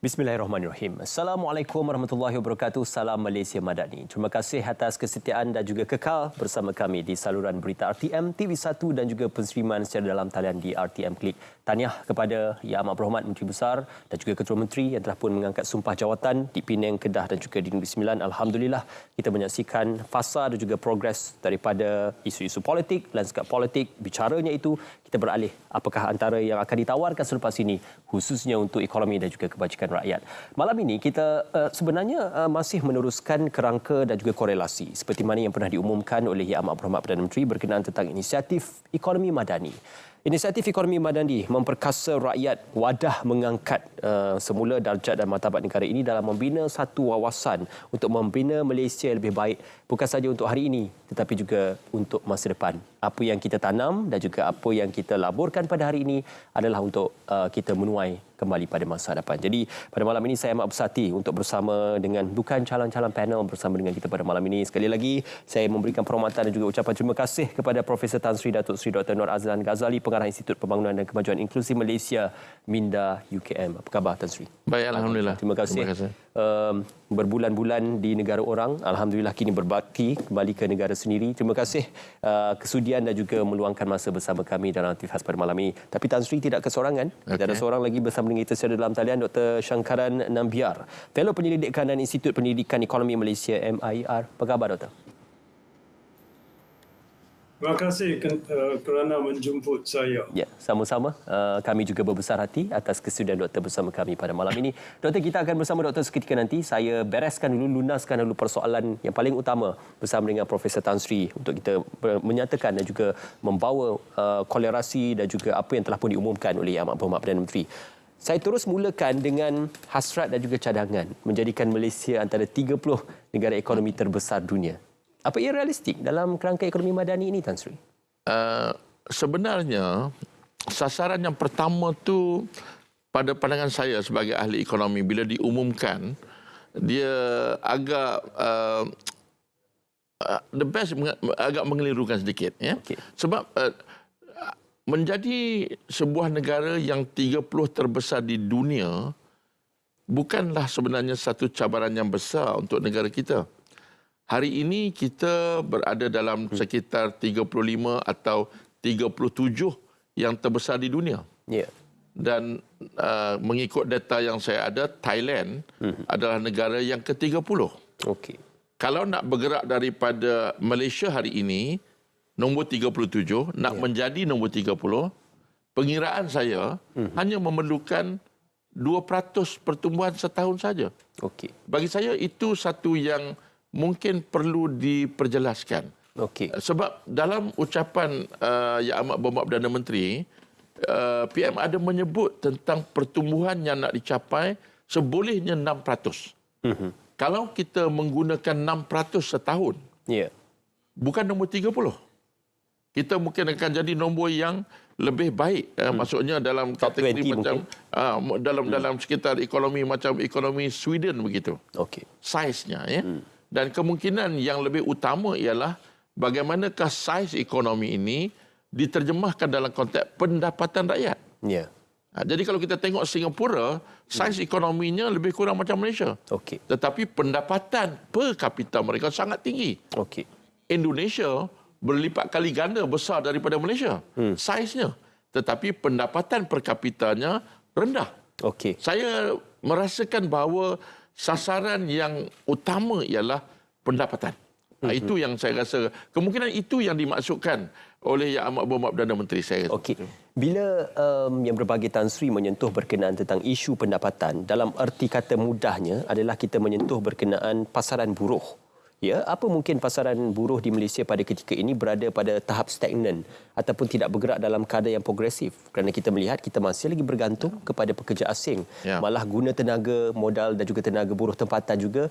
Bismillahirrahmanirrahim. Assalamualaikum warahmatullahi wabarakatuh. Salam Malaysia Madani. Terima kasih atas kesetiaan dan juga kekal bersama kami di saluran berita RTM, TV1 dan juga penstreaman secara dalam talian di RTM Klik. Tahniah kepada Yang Amat Berhormat Menteri Besar dan juga Ketua Menteri yang telah pun mengangkat sumpah jawatan di Penang, Kedah dan juga di Negeri Sembilan. Alhamdulillah, kita menyaksikan fasa dan juga progres daripada isu-isu politik, lanskap politik. Bicaranya itu, kita beralih apakah antara yang akan ditawarkan selepas ini, khususnya untuk ekonomi dan juga kebajikan rakyat. Malam ini kita sebenarnya masih meneruskan kerangka dan juga korelasi seperti mana yang pernah diumumkan oleh Yang Amat Berhormat Perdana Menteri berkenaan tentang inisiatif ekonomi madani. Inisiatif ekonomi madani memperkasa rakyat, wadah mengangkat semula darjat dan martabat negara ini dalam membina satu wawasan untuk membina Malaysia yang lebih baik, bukan sahaja untuk hari ini tetapi juga untuk masa depan. Apa yang kita tanam dan juga apa yang kita laburkan pada hari ini adalah untuk kita menuai kembali pada masa depan. Jadi pada malam ini saya amat bersati untuk bersama dengan bukan calon-calon panel bersama dengan kita pada malam ini. Sekali lagi saya memberikan penghormatan dan juga ucapan terima kasih kepada Profesor Tan Sri Datuk Sri Dr. Nur Azlan Ghazali, Pengarah Institut Pembangunan dan Kemajuan Inklusif Malaysia, Minda UKM. Apa khabar Tan Sri? Baik, alhamdulillah. Terima kasih. Terima kasih. Berbulan-bulan di negara orang, alhamdulillah kini berbakti kembali ke negara sendiri. Terima kasih kesudian dan juga meluangkan masa bersama kami dalam aktivitas pada malam ini. Tapi Tan Sri tidak kesorangan. Kita ada seorang lagi bersama dengan kita secara dalam talian, Dr. Syangkaran Nambiar, Fellow Penyelidikan dan Institut Pendidikan Ekonomi Malaysia MIR. Apa khabar Doktor? Terima kasih kerana menjemput saya. Ya, sama-sama. Kami juga berbesar hati atas kesudian doktor bersama kami pada malam ini. Doktor, kita akan bersama doktor seketika nanti. Saya bereskan dulu, lunaskan dulu persoalan yang paling utama bersama dengan Profesor Tan Sri untuk kita menyatakan dan juga membawa kolerasi dan juga apa yang telah pun diumumkan oleh Yang Amat Berhormat Perdana Menteri. Saya terus mulakan dengan hasrat dan juga cadangan menjadikan Malaysia antara 30 negara ekonomi terbesar dunia. Apa ia realistik dalam kerangka ekonomi madani ini, Tan Sri? Sebenarnya, sasaran yang pertama tu pada pandangan saya sebagai ahli ekonomi bila diumumkan, dia agak the best agak mengelirukan sedikit, ya. Okay. Sebab menjadi sebuah negara yang 30 terbesar di dunia bukanlah sebenarnya satu cabaran yang besar untuk negara kita. Hari ini kita berada dalam sekitar 35 atau 37 yang terbesar di dunia. Yeah. Dan mengikut data yang saya ada, Thailand adalah negara yang ke-30. Okay. Kalau nak bergerak daripada Malaysia hari ini, nombor 37, nak menjadi nombor 30, pengiraan saya hanya memerlukan 2% pertumbuhan setahun saja. Okay. Bagi saya itu satu yang mungkin perlu diperjelaskan. Okey. Sebab dalam ucapan Yang Amat Berhormat Perdana Menteri, PM ada menyebut tentang pertumbuhan yang nak dicapai sebolehnya 6%. Kalau kita menggunakan 6% setahun, bukan nombor 30. Kita mungkin akan jadi nombor yang lebih baik. Maksudnya dalam kategori macam dalam sekitar ekonomi macam ekonomi Sweden begitu. Okey. Saiznya, ya. Dan kemungkinan yang lebih utama ialah bagaimanakah saiz ekonomi ini diterjemahkan dalam konteks pendapatan rakyat. Ya. Jadi kalau kita tengok Singapura, saiz ekonominya lebih kurang macam Malaysia. Okey. Tetapi pendapatan per kapita mereka sangat tinggi. Okey. Indonesia berlipat kali ganda besar daripada Malaysia. Saiznya. Tetapi pendapatan per kapitanya rendah. Okey. Saya merasakan bahawa sasaran yang utama ialah pendapatan. Itu yang saya rasa, kemungkinan itu yang dimaksudkan oleh Yang Amat Berhormat Perdana Menteri saya. Okey. Bila yang berbagai Tan Sri menyentuh berkenaan tentang isu pendapatan, dalam erti kata mudahnya adalah kita menyentuh berkenaan pasaran buruh. Ya, apa mungkin pasaran buruh di Malaysia pada ketika ini berada pada tahap stagnan ataupun tidak bergerak dalam kadar yang progresif? Kerana kita melihat kita masih lagi bergantung kepada pekerja asing. Malah guna tenaga modal dan juga tenaga buruh tempatan juga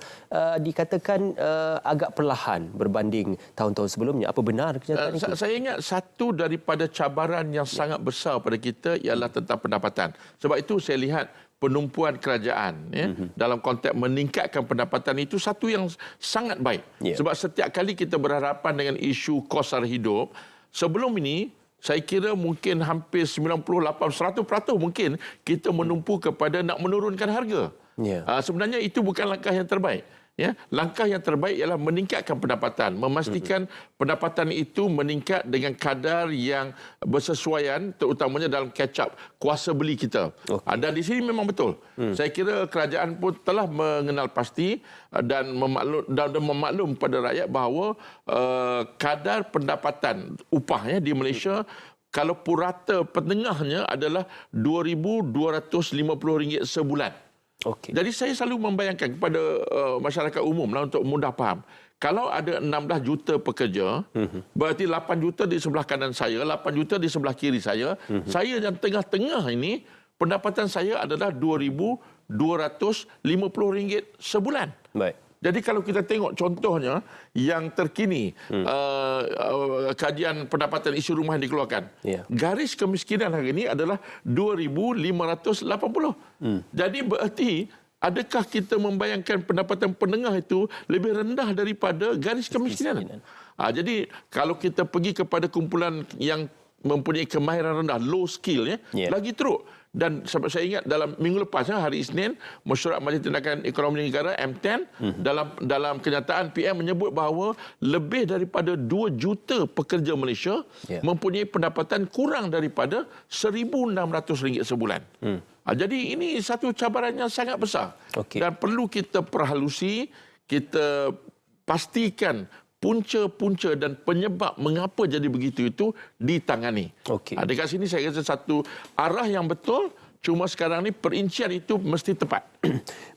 dikatakan agak perlahan berbanding tahun-tahun sebelumnya. Apa benar kenyataan itu? Saya ingat satu daripada cabaran yang sangat besar pada kita ialah tentang pendapatan. Sebab itu saya lihat penumpuan kerajaan dalam konteks meningkatkan pendapatan itu satu yang sangat baik. Sebab setiap kali kita berhadapan dengan isu kos sara hidup, sebelum ini saya kira mungkin hampir 98-100% mungkin kita menumpu kepada nak menurunkan harga. Ya. Sebenarnya itu bukan langkah yang terbaik. Ya, langkah yang terbaik ialah meningkatkan pendapatan, memastikan pendapatan itu meningkat dengan kadar yang bersesuaian, terutamanya dalam catch up kuasa beli kita. Dan di sini memang betul. Saya kira kerajaan pun telah mengenal pasti dan memaklum kepada rakyat bahawa kadar pendapatan upahnya di Malaysia kalau purata penengahnya adalah RM2,250 sebulan. Okey. Jadi saya selalu membayangkan kepada masyarakat umum lah untuk mudah faham. Kalau ada 16 juta pekerja, berarti 8 juta di sebelah kanan saya, 8 juta di sebelah kiri saya. Saya yang tengah-tengah ini, pendapatan saya adalah RM2,250 sebulan. Baik. Jadi kalau kita tengok contohnya yang terkini kajian pendapatan isi rumah yang dikeluarkan. Ya. Garis kemiskinan hari ini adalah 2,580. Jadi berarti adakah kita membayangkan pendapatan penengah itu lebih rendah daripada garis kemiskinan? Jadi kalau kita pergi kepada kumpulan yang mempunyai kemahiran rendah, low skill, lagi teruk. Dan saya ingat dalam minggu lepas, hari Isnin, Mesyuarat Majlis Tindakan Ekonomi Negara M10 dalam kenyataan PM menyebut bahawa lebih daripada 2 juta pekerja Malaysia mempunyai pendapatan kurang daripada RM1,600 sebulan. Jadi ini satu cabaran yang sangat besar. Dan perlu kita perhalusi, kita pastikan punca-punca dan penyebab mengapa jadi begitu itu ditangani. Dekat sini saya rasa satu arah yang betul, cuma sekarang ni perincian itu mesti tepat.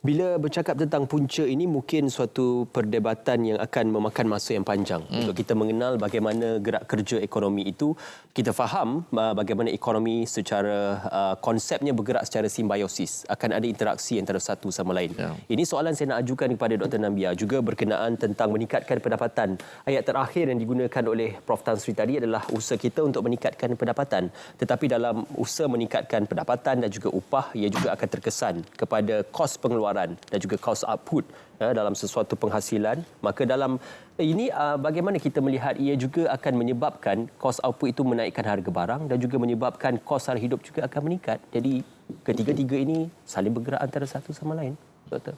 Bila bercakap tentang punca ini, mungkin suatu perdebatan yang akan memakan masa yang panjang untuk kita mengenal bagaimana gerak kerja ekonomi itu. Kita faham bagaimana ekonomi secara konsepnya bergerak secara simbiosis. Akan ada interaksi antara satu sama lain. Ini soalan saya nak ajukan kepada Dr. Nambia, juga berkenaan tentang meningkatkan pendapatan. Ayat terakhir yang digunakan oleh Prof. Tan Sri tadi adalah usaha kita untuk meningkatkan pendapatan. Tetapi dalam usaha meningkatkan pendapatan dan juga upah, ia juga akan terkesan kepada kos pengeluaran dan juga kos output dalam sesuatu penghasilan. Maka dalam ini bagaimana kita melihat ia juga akan menyebabkan kos output itu menaikkan harga barang dan juga menyebabkan kos sara hidup juga akan meningkat. Jadi ketiga-tiga ini saling bergerak antara satu sama lain, Doktor.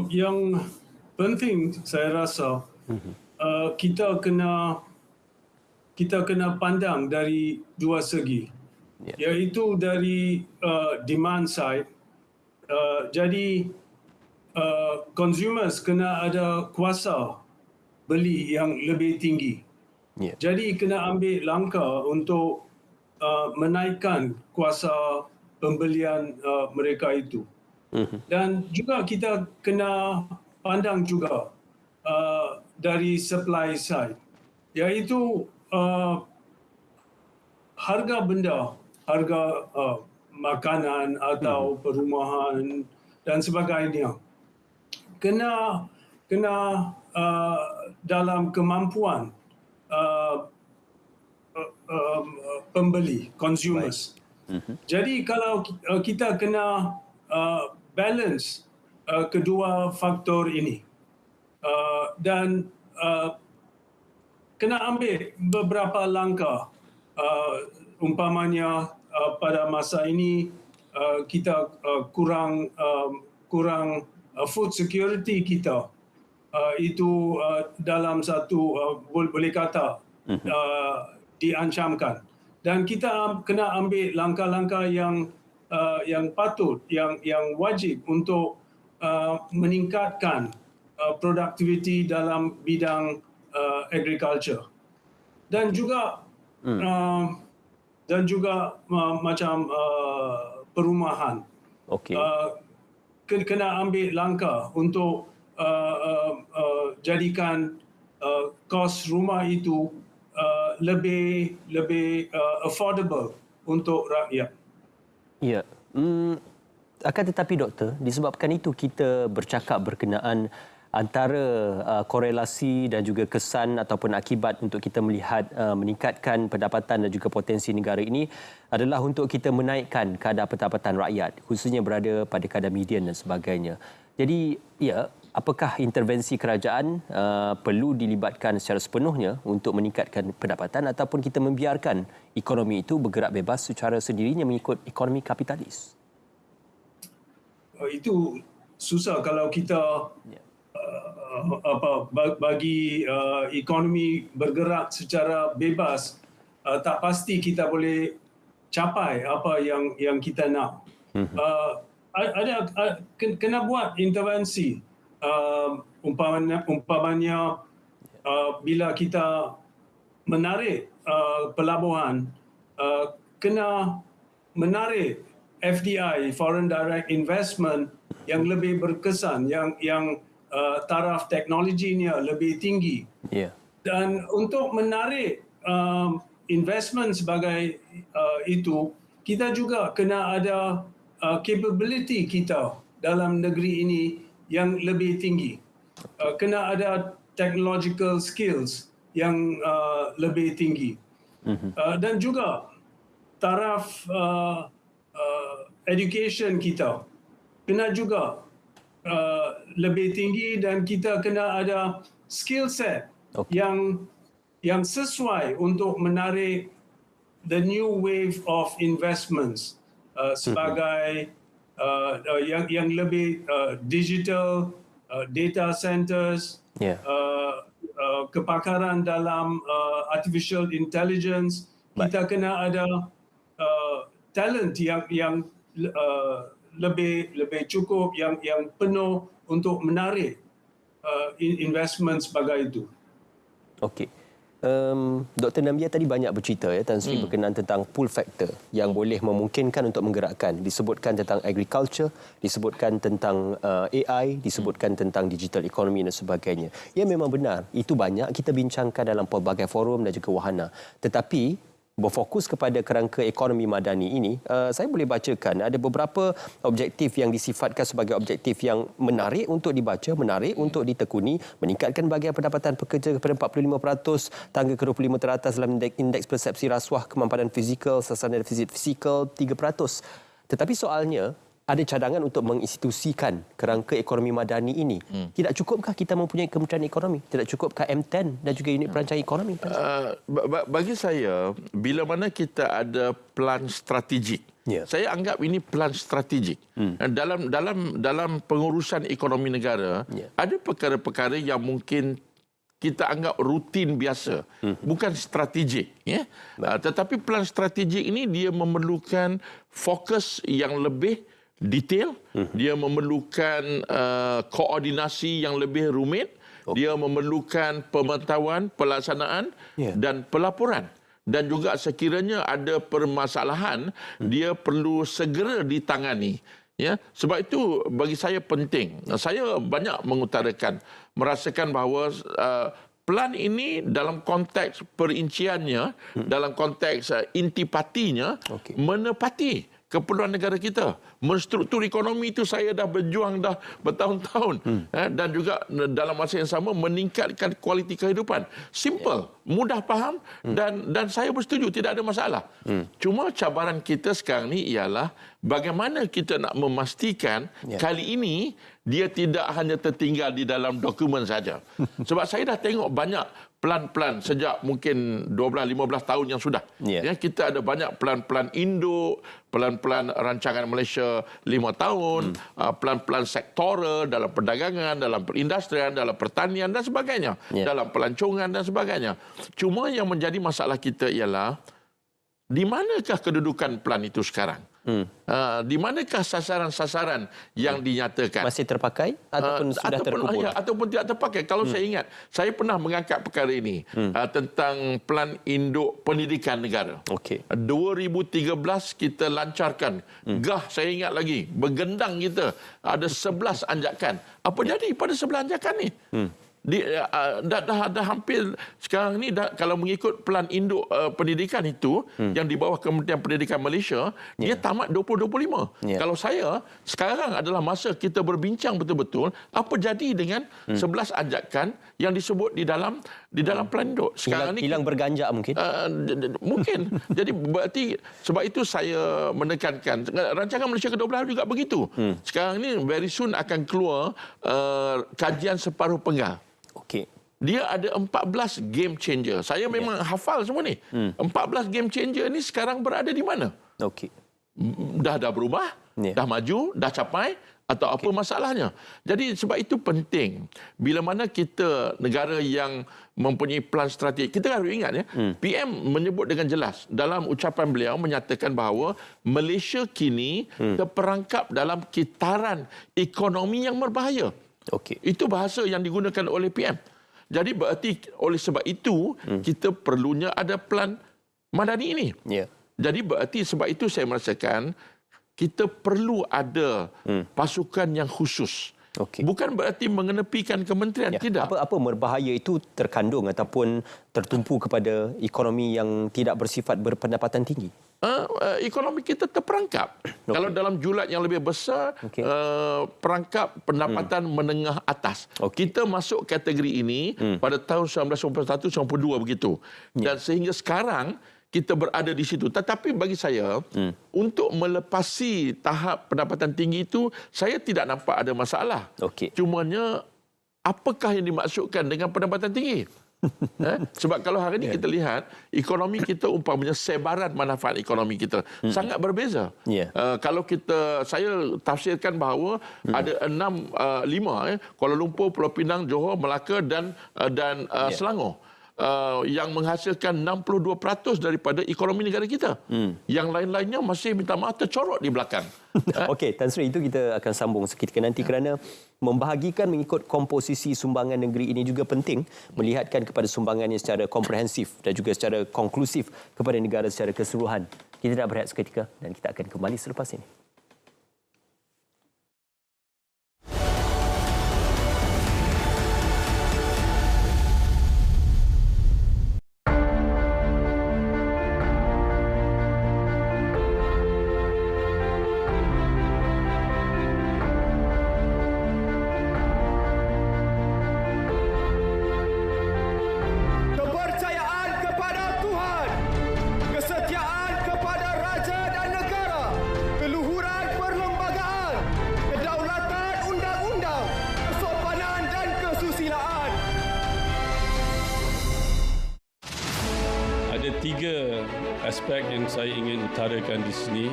Yang penting saya rasa kita kena pandang dari dua segi, iaitu dari demand side. Jadi consumers kena ada kuasa beli yang lebih tinggi. Jadi kena ambil langkah untuk menaikkan kuasa pembelian mereka itu. Dan juga kita kena pandang juga dari supply side, iaitu harga benda, harga makanan atau perumahan dan sebagainya kena dalam kemampuan pembeli, consumers. Jadi kalau kita kena balance kedua faktor ini dan kena ambil beberapa langkah, umpamanya pada masa ini kita kurang food security kita itu dalam satu boleh kata diancamkan, dan kita kena ambil langkah-langkah yang patut, yang wajib untuk meningkatkan produktiviti dalam bidang agriculture dan juga macam perumahan. Kena ambil langkah untuk jadikan kos rumah itu lebih affordable untuk rakyat. Ya. Akan tetapi doktor, disebabkan itu kita bercakap berkenaan antara korelasi dan juga kesan ataupun akibat untuk kita melihat meningkatkan pendapatan dan juga potensi negara ini adalah untuk kita menaikkan kadar pendapatan rakyat, khususnya berada pada kadar median dan sebagainya. Jadi, ya, apakah intervensi kerajaan perlu dilibatkan secara sepenuhnya untuk meningkatkan pendapatan, ataupun kita membiarkan ekonomi itu bergerak bebas secara sendirinya mengikut ekonomi kapitalis? itu susah kalau kita bagi ekonomi bergerak secara bebas, tak pasti kita boleh capai apa yang kita nak. Kena buat intervensi. Umpamanya bila kita menarik pelabuhan, kena menarik FDI, foreign direct investment, yang lebih berkesan, yang taraf teknologinya lebih tinggi. Dan untuk menarik investment sebagai itu, kita juga kena ada capability kita dalam negeri ini yang lebih tinggi. Kena ada technological skills yang lebih tinggi. Dan juga taraf education kita kena juga lebih tinggi, dan kita kena ada skill set yang sesuai untuk menarik the new wave of investments sebagai yang lebih digital, data centers, kepakaran dalam artificial intelligence. Kita kena ada talent yang lebih cukup, yang penuh untuk menarik investment sebagai itu. Okey. Dr. Nambia tadi banyak bercerita Tan Sri berkenaan tentang pull factor yang boleh memungkinkan untuk menggerakkan. Disebutkan tentang agriculture, disebutkan tentang AI, disebutkan tentang digital economy dan sebagainya. Ya, memang benar. Itu banyak kita bincangkan dalam pelbagai forum dan juga wahana. Tetapi berfokus kepada kerangka ekonomi madani ini, saya boleh bacakan ada beberapa objektif yang disifatkan sebagai objektif yang menarik untuk dibaca, menarik untuk ditekuni, meningkatkan bahagian pendapatan pekerja kepada 45%, tangga ke-25 teratas dalam indeks persepsi rasuah kemampanan fizikal, sasaran defisit fizikal 3%. Tetapi soalnya, ada cadangan untuk menginstitusikan kerangka ekonomi madani ini. Tidak cukupkah kita mempunyai Kementerian Ekonomi? Tidak cukupkah M10 dan juga unit perancangan ekonomi? Bagi saya, bila mana kita ada plan strategik, saya anggap ini plan strategik. Dalam pengurusan ekonomi negara, ada perkara-perkara yang mungkin kita anggap rutin biasa, bukan strategik. Tetapi plan strategik ini dia memerlukan fokus yang lebih detail, dia memerlukan koordinasi yang lebih rumit, dia memerlukan pemantauan, pelaksanaan dan pelaporan. Dan juga sekiranya ada permasalahan, dia perlu segera ditangani. Sebab itu bagi saya penting. Saya banyak mengutarakan, merasakan bahawa plan ini dalam konteks perinciannya, dalam konteks intipatinya, menepati keperluan negara kita. Menstruktur ekonomi itu saya dah berjuang dah bertahun-tahun. Dan juga dalam masa yang sama meningkatkan kualiti kehidupan. Simple, mudah faham dan saya bersetuju, tidak ada masalah. Cuma cabaran kita sekarang ni ialah bagaimana kita nak memastikan kali ini dia tidak hanya tertinggal di dalam dokumen saja. Sebab saya dah tengok banyak plan-plan sejak mungkin 12-15 tahun yang sudah. Kita ada banyak plan-plan induk, plan-plan rancangan Malaysia 5 tahun, plan-plan sektoral dalam perdagangan, dalam perindustrian, dalam pertanian dan sebagainya, dalam pelancongan dan sebagainya. Cuma yang menjadi masalah kita ialah di manakah kedudukan plan itu sekarang? Di manakah sasaran-sasaran yang dinyatakan? Masih terpakai ataupun sudah terkubur? Ataupun tidak terpakai. Kalau saya ingat, saya pernah mengangkat perkara ini tentang plan induk pendidikan negara. 2013 kita lancarkan. Saya ingat lagi, bergendang kita. Ada 11 anjakan. Apa jadi pada 11 anjakan ni? Dah hampir sekarang ni kalau mengikut plan induk pendidikan itu yang di bawah Kementerian Pendidikan Malaysia, dia tamat 2025. Kalau saya sekarang adalah masa kita berbincang betul-betul apa jadi dengan 11 anjakan yang disebut di dalam plan induk. Sekarang ni hilang berganjak mungkin. Mungkin. Jadi berarti sebab itu saya menekankan rancangan Malaysia ke-12 juga begitu. Sekarang ni very soon akan keluar kajian separuh penggal. Dia ada 14 game changer. Saya memang hafal semua ni. 14 game changer ni sekarang berada di mana? Dah berubah, dah maju, dah capai atau apa masalahnya. Jadi sebab itu penting bila mana kita negara yang mempunyai plan strategi. Kita harus ingat ya, PM menyebut dengan jelas dalam ucapan beliau menyatakan bahawa Malaysia kini terperangkap dalam kitaran ekonomi yang berbahaya. Itu bahasa yang digunakan oleh PM. Jadi berarti oleh sebab itu kita perlunya ada plan Madani ini. Jadi berarti sebab itu saya merasakan kita perlu ada pasukan yang khusus. Bukan berarti mengenepikan kementerian, tidak. Apa berbahaya itu terkandung ataupun tertumpu kepada ekonomi yang tidak bersifat berpendapatan tinggi? Ekonomi kita terperangkap. Kalau dalam julat yang lebih besar, perangkap pendapatan menengah atas. Kita masuk kategori ini pada tahun 1991-92 begitu. Dan sehingga sekarang kita berada di situ. Tetapi bagi saya, untuk melepasi tahap pendapatan tinggi itu, saya tidak nampak ada masalah. Cumanya, apakah yang dimaksudkan dengan pendapatan tinggi? Sebab kalau hari ini kita lihat, ekonomi kita umpamanya sebaran manfaat ekonomi kita sangat berbeza. Kalau saya tafsirkan bahawa ada 5, Kuala Lumpur, Pulau Pinang, Johor, Melaka dan Selangor. Yang menghasilkan 62% daripada ekonomi negara kita. Yang lain-lainnya masih minta maaf tercorot di belakang. Okey, Tan Sri, itu kita akan sambung seketika nanti kerana membahagikan mengikut komposisi sumbangan negeri ini juga penting melihatkan kepada sumbangannya secara komprehensif dan juga secara konklusif kepada negara secara keseluruhan. Kita nak berehat seketika dan kita akan kembali selepas ini. Tiga aspek yang saya ingin utarakan di sini,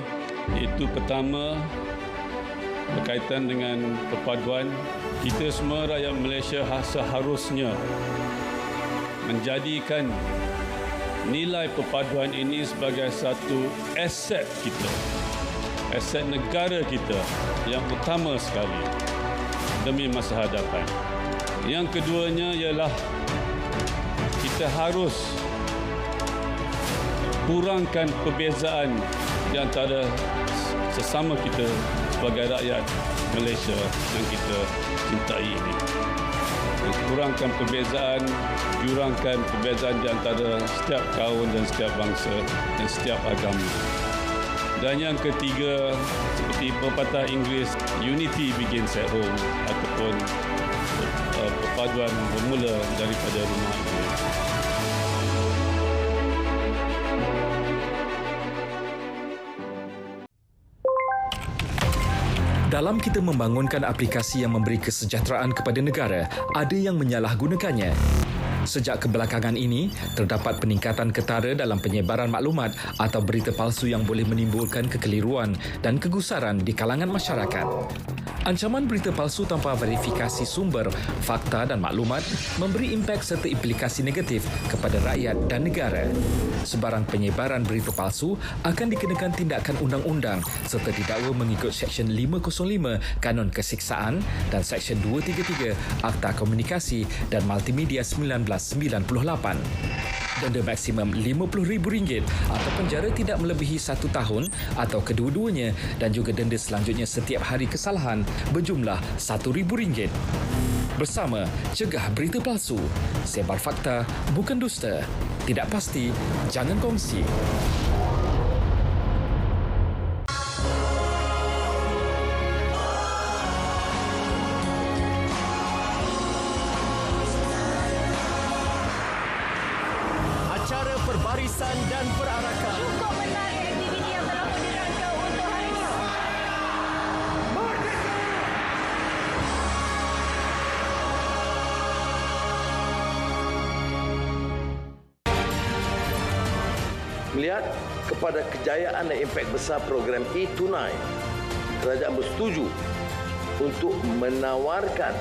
iaitu pertama berkaitan dengan perpaduan. Kita semua rakyat Malaysia seharusnya menjadikan nilai perpaduan ini sebagai satu aset kita, aset negara kita yang utama sekali demi masa hadapan. Yang keduanya ialah kita harus kurangkan perbezaan di antara sesama kita sebagai rakyat Malaysia yang kita cintai ini. Kurangkan perbezaan, jurangkan perbezaan di antara setiap kaum dan setiap bangsa dan setiap agama. Dan yang ketiga, seperti pepatah Inggeris, unity begins at home, ataupun perpaduan bermula daripada rumah ini. Dalam kita membangunkan aplikasi yang memberi kesejahteraan kepada negara, ada yang menyalahgunakannya. Sejak kebelakangan ini, terdapat peningkatan ketara dalam penyebaran maklumat atau berita palsu yang boleh menimbulkan kekeliruan dan kegusaran di kalangan masyarakat. Ancaman berita palsu tanpa verifikasi sumber, fakta dan maklumat memberi impak serta implikasi negatif kepada rakyat dan negara. Sebarang penyebaran berita palsu akan dikenakan tindakan undang-undang serta didakwa mengikut Seksyen 505 Kanun Kesiksaan dan Seksyen 233 Akta Komunikasi dan Multimedia 1998. Denda maksimum RM50,000 atau penjara tidak melebihi 1 tahun atau kedua-duanya dan juga denda selanjutnya setiap hari kesalahan berjumlah RM1,000. Bersama, cegah berita palsu. Sebar fakta, bukan dusta. Tidak pasti, jangan kongsi. Perbarisan dan perarakan. Cukup menarik aktiviti yang telah dirangka untuk hari ini. Melihat kepada kejayaan dan impak besar program e-Tunai, kerajaan bersetuju untuk menawarkan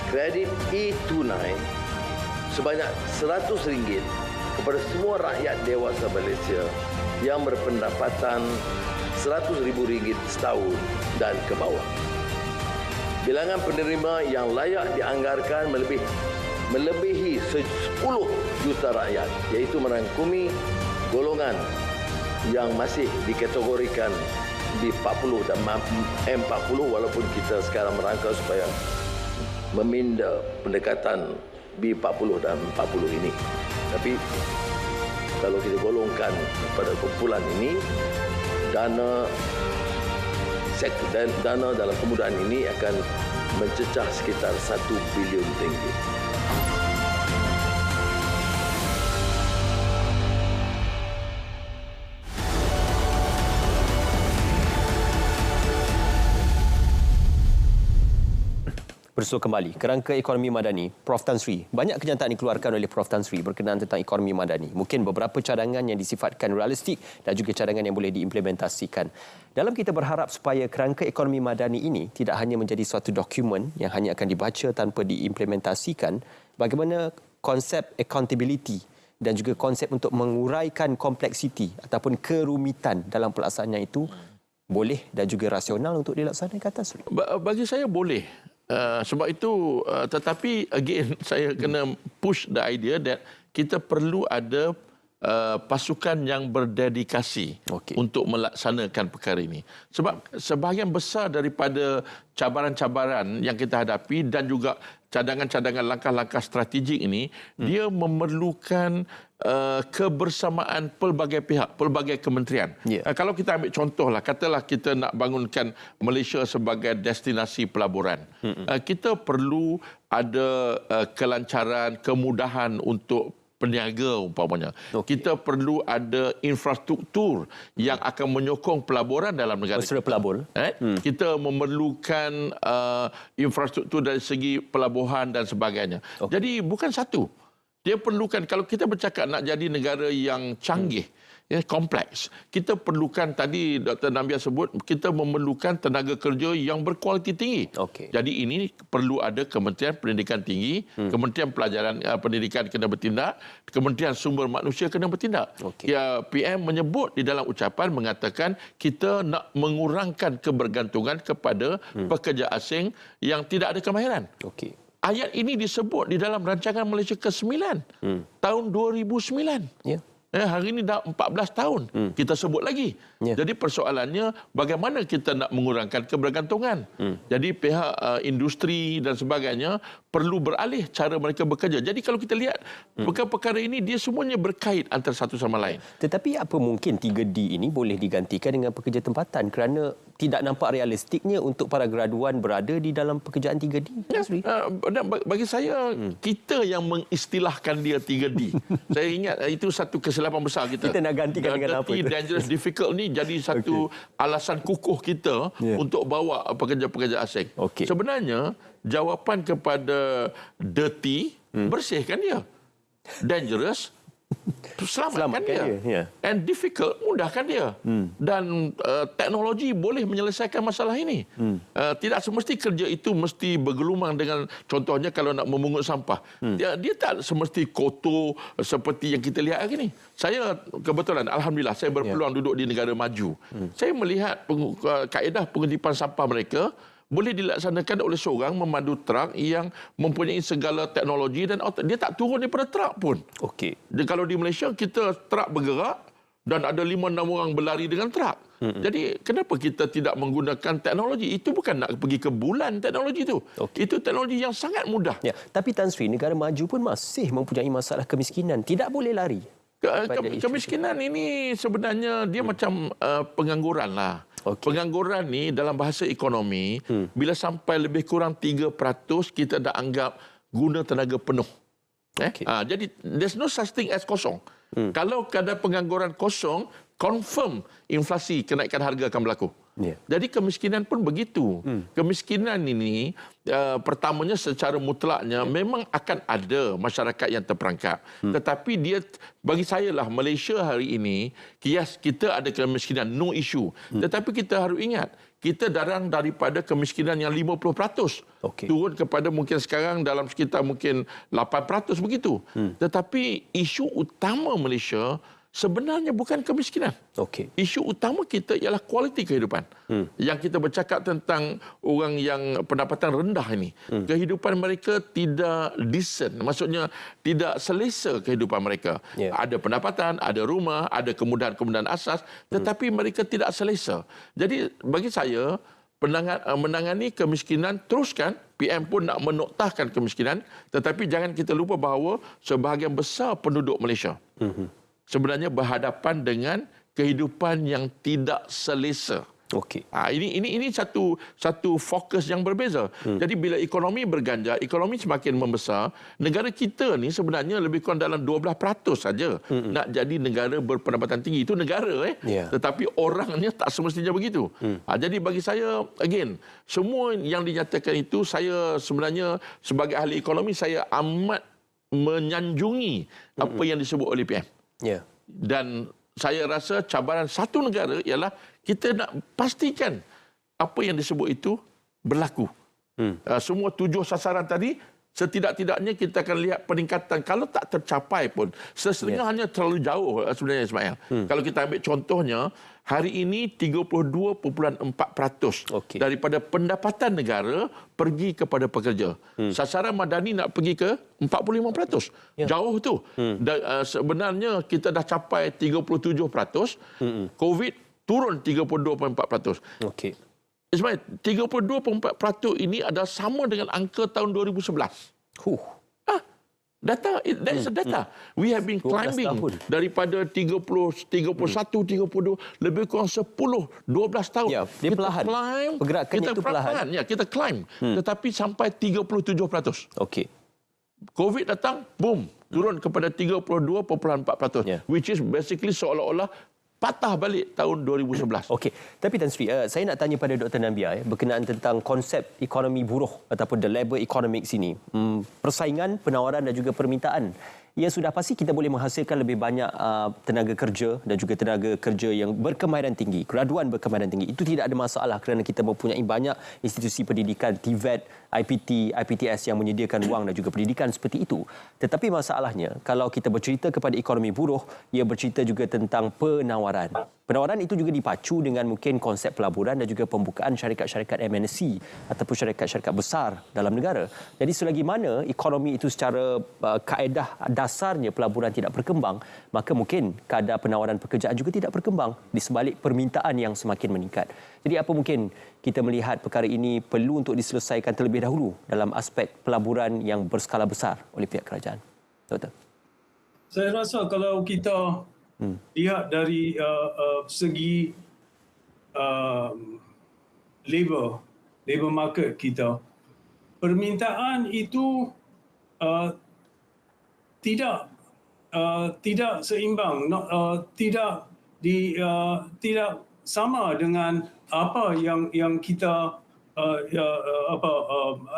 kredit e-tunai sebanyak RM100 kepada semua rakyat dewasa Malaysia yang berpendapatan RM100,000 setahun dan ke bawah. Bilangan penerima yang layak dianggarkan melebihi 10 juta rakyat, iaitu merangkumi golongan yang masih dikategorikan B40 dan M40, walaupun kita sekarang merangka supaya meminda pendekatan B40 dan 40 ini. Tapi kalau kita golongkan pada kumpulan ini, dana dalam kemudahan ini akan mencecah sekitar RM1 bilion. Bersua kembali, kerangka ekonomi madani, Prof Tan Sri. Banyak kenyataan dikeluarkan oleh Prof Tan Sri berkenaan tentang ekonomi madani. Mungkin beberapa cadangan yang disifatkan realistik dan juga cadangan yang boleh diimplementasikan. Dalam kita berharap supaya kerangka ekonomi madani ini tidak hanya menjadi suatu dokumen yang hanya akan dibaca tanpa diimplementasikan, bagaimana konsep accountability dan juga konsep untuk menguraikan kompleksiti ataupun kerumitan dalam pelaksanaannya itu boleh dan juga rasional untuk dilaksanakan, Tan Sri? Bagi saya boleh. Sebab itu, tetapi again saya kena push the idea that kita perlu ada pasukan yang berdedikasi untuk melaksanakan perkara ini. Sebab sebahagian besar daripada cabaran-cabaran yang kita hadapi dan juga cadangan-cadangan langkah-langkah strategik ini, dia memerlukan kebersamaan pelbagai pihak, pelbagai kementerian. Kalau kita ambil contohlah, katalah kita nak bangunkan Malaysia sebagai destinasi pelaburan. Kita perlu ada kelancaran, kemudahan untuk peniaga umpamanya. Kita perlu ada infrastruktur yang akan menyokong pelaburan dalam negara kita. Pelabur. Kita memerlukan infrastruktur dari segi pelabuhan dan sebagainya. Jadi bukan satu. Dia perlukan, kalau kita bercakap nak jadi negara yang canggih, kompleks, kita perlukan, tadi Dr. Nambia sebut, kita memerlukan tenaga kerja yang berkualiti tinggi. Jadi ini perlu ada Kementerian Pendidikan Tinggi, Kementerian Pelajaran Pendidikan kena bertindak, Kementerian Sumber Manusia kena bertindak. Ya, PM menyebut di dalam ucapan mengatakan kita nak mengurangkan kebergantungan kepada pekerja asing yang tidak ada kemahiran. Ayat ini disebut di dalam rancangan Malaysia ke-9 tahun 2009. Hari ini dah 14 tahun. Kita sebut lagi. Jadi persoalannya bagaimana kita nak mengurangkan kebergantungan. Jadi pihak industri dan sebagainya perlu beralih cara mereka bekerja. Jadi kalau kita lihat perkara-perkara ini, dia semuanya berkait antara satu sama lain. Tetapi apa mungkin 3D ini boleh digantikan dengan pekerja tempatan kerana tidak nampak realistiknya untuk para graduan berada di dalam pekerjaan 3D? Bagi saya, kita yang mengistilahkan dia 3D. Saya ingat itu satu kesilapan besar kita. Kita nak gantikan dengan apa? Dirty, dangerous, difficult ni jadi satu alasan kukuh kita untuk bawa pekerja-pekerja asing. Sebenarnya, jawapan kepada dirty, bersihkan dia. Dangerous, selamatkan dia. And difficult, mudahkan dia. Dan teknologi boleh menyelesaikan masalah ini. Tidak semesti kerja itu mesti bergelumang dengan, contohnya kalau nak memungut sampah. Dia tak semesti kotor seperti yang kita lihat hari ini. Saya kebetulan, alhamdulillah, saya berpeluang duduk di negara maju. Saya melihat kaedah pengutipan sampah mereka boleh dilaksanakan oleh seorang memandu truk yang mempunyai segala teknologi dan dia tak turun daripada truk pun. Dan kalau di Malaysia, kita truk bergerak dan ada 5-6 orang berlari dengan truk. Jadi kenapa kita tidak menggunakan teknologi? Itu bukan nak pergi ke bulan teknologi itu. Itu teknologi yang sangat mudah. Tapi Tan Sri, negara maju pun masih mempunyai masalah kemiskinan. Tidak boleh lari. Kemiskinan ini sebenarnya dia macam pengangguran lah. Pengangguran ni dalam bahasa ekonomi, bila sampai lebih kurang 3%, kita dah anggap guna tenaga penuh. Jadi there's no such thing as kosong. Kalau kadar pengangguran kosong, confirm inflasi, kenaikan harga akan berlaku. Jadi kemiskinan pun begitu. Kemiskinan ini pertamanya secara mutlaknya memang akan ada masyarakat yang terperangkap. Tetapi dia, bagi saya lah, Malaysia hari ini, kita ada kemiskinan, no issue. Tetapi kita harus ingat, kita darang daripada kemiskinan yang 50%. Okey. Turun kepada mungkin sekarang dalam sekitar mungkin 8% begitu. Tetapi isu utama Malaysia sebenarnya bukan kemiskinan. Okey. Isu utama kita ialah kualiti kehidupan. Yang kita bercakap tentang orang yang pendapatan rendah ini. Kehidupan mereka tidak decent. Maksudnya tidak selesa kehidupan mereka. Ya. Ada pendapatan, ada rumah, ada kemudahan-kemudahan asas. Tetapi mereka tidak selesa. Jadi bagi saya, menangani kemiskinan, teruskan. PM pun nak menoktahkan kemiskinan. Tetapi jangan kita lupa bahawa sebahagian besar penduduk Malaysia sebenarnya berhadapan dengan kehidupan yang tidak selesa. Okey. Ini satu fokus yang berbeza. Jadi bila ekonomi berganjak, ekonomi semakin membesar, negara kita ni sebenarnya lebih kurang dalam 12% saja nak jadi negara berpendapatan tinggi. Itu negara Ya. Tetapi orangnya tak semestinya begitu. Jadi bagi saya, again, semua yang dinyatakan itu, saya sebenarnya sebagai ahli ekonomi, saya amat menyanjungi apa yang disebut oleh PM. Ya. Dan saya rasa cabaran satu negara ialah kita nak pastikan apa yang disebut itu berlaku. Semua 7 sasaran tadi, setidak-tidaknya kita akan lihat peningkatan. Kalau tak tercapai pun, setengah hanya terlalu jauh sebenarnya, Ismail. Kalau kita ambil contohnya, hari ini 32.4% Okey. daripada pendapatan negara pergi kepada pekerja. Sasaran madani nak pergi ke 45%. Jauh tu. Sebenarnya kita dah capai 37%. COVID turun 32.4%. Okey. Ismail, 32.4% ini adalah sama dengan angka tahun 2011. Data, that is a data. We have been 12 climbing tahun. daripada 31, 32, lebih kurang 10, 12 tahun. Ya, dia perlahan. Pergerakannya itu perlahan. Ya, kita climb. Tetapi sampai 37%. Okey. COVID datang, boom, turun kepada 32.4%. Ya. Which is basically seolah-olah patah balik tahun 2011. Okey, tapi Tan Sri, saya nak tanya pada Dr. Nambia berkenaan tentang konsep ekonomi buruh ataupun the labor economics ini. Persaingan, penawaran dan juga permintaan. Ya, sudah pasti kita boleh menghasilkan lebih banyak tenaga kerja dan juga tenaga kerja yang berkemahiran tinggi, graduan berkemahiran tinggi. Itu tidak ada masalah kerana kita mempunyai banyak institusi pendidikan, TVET, IPT, IPTS yang menyediakan wang dan juga pendidikan seperti itu. Tetapi masalahnya, kalau kita bercerita kepada ekonomi buruh, ia bercerita juga tentang penawaran. Penawaran itu juga dipacu dengan mungkin konsep pelaburan dan juga pembukaan syarikat-syarikat MNC ataupun syarikat-syarikat besar dalam negara. Jadi selagi mana ekonomi itu secara kaedah dasarnya pelaburan tidak berkembang, maka mungkin kadar penawaran pekerjaan juga tidak berkembang di sebalik permintaan yang semakin meningkat. Jadi apa mungkin kita melihat perkara ini perlu untuk diselesaikan terlebih dahulu dalam aspek pelaburan yang berskala besar oleh pihak kerajaan? Doktor? Saya rasa kalau kita lihat dari segi labor market kita, permintaan itu tidak seimbang, tidak sama dengan apa yang kita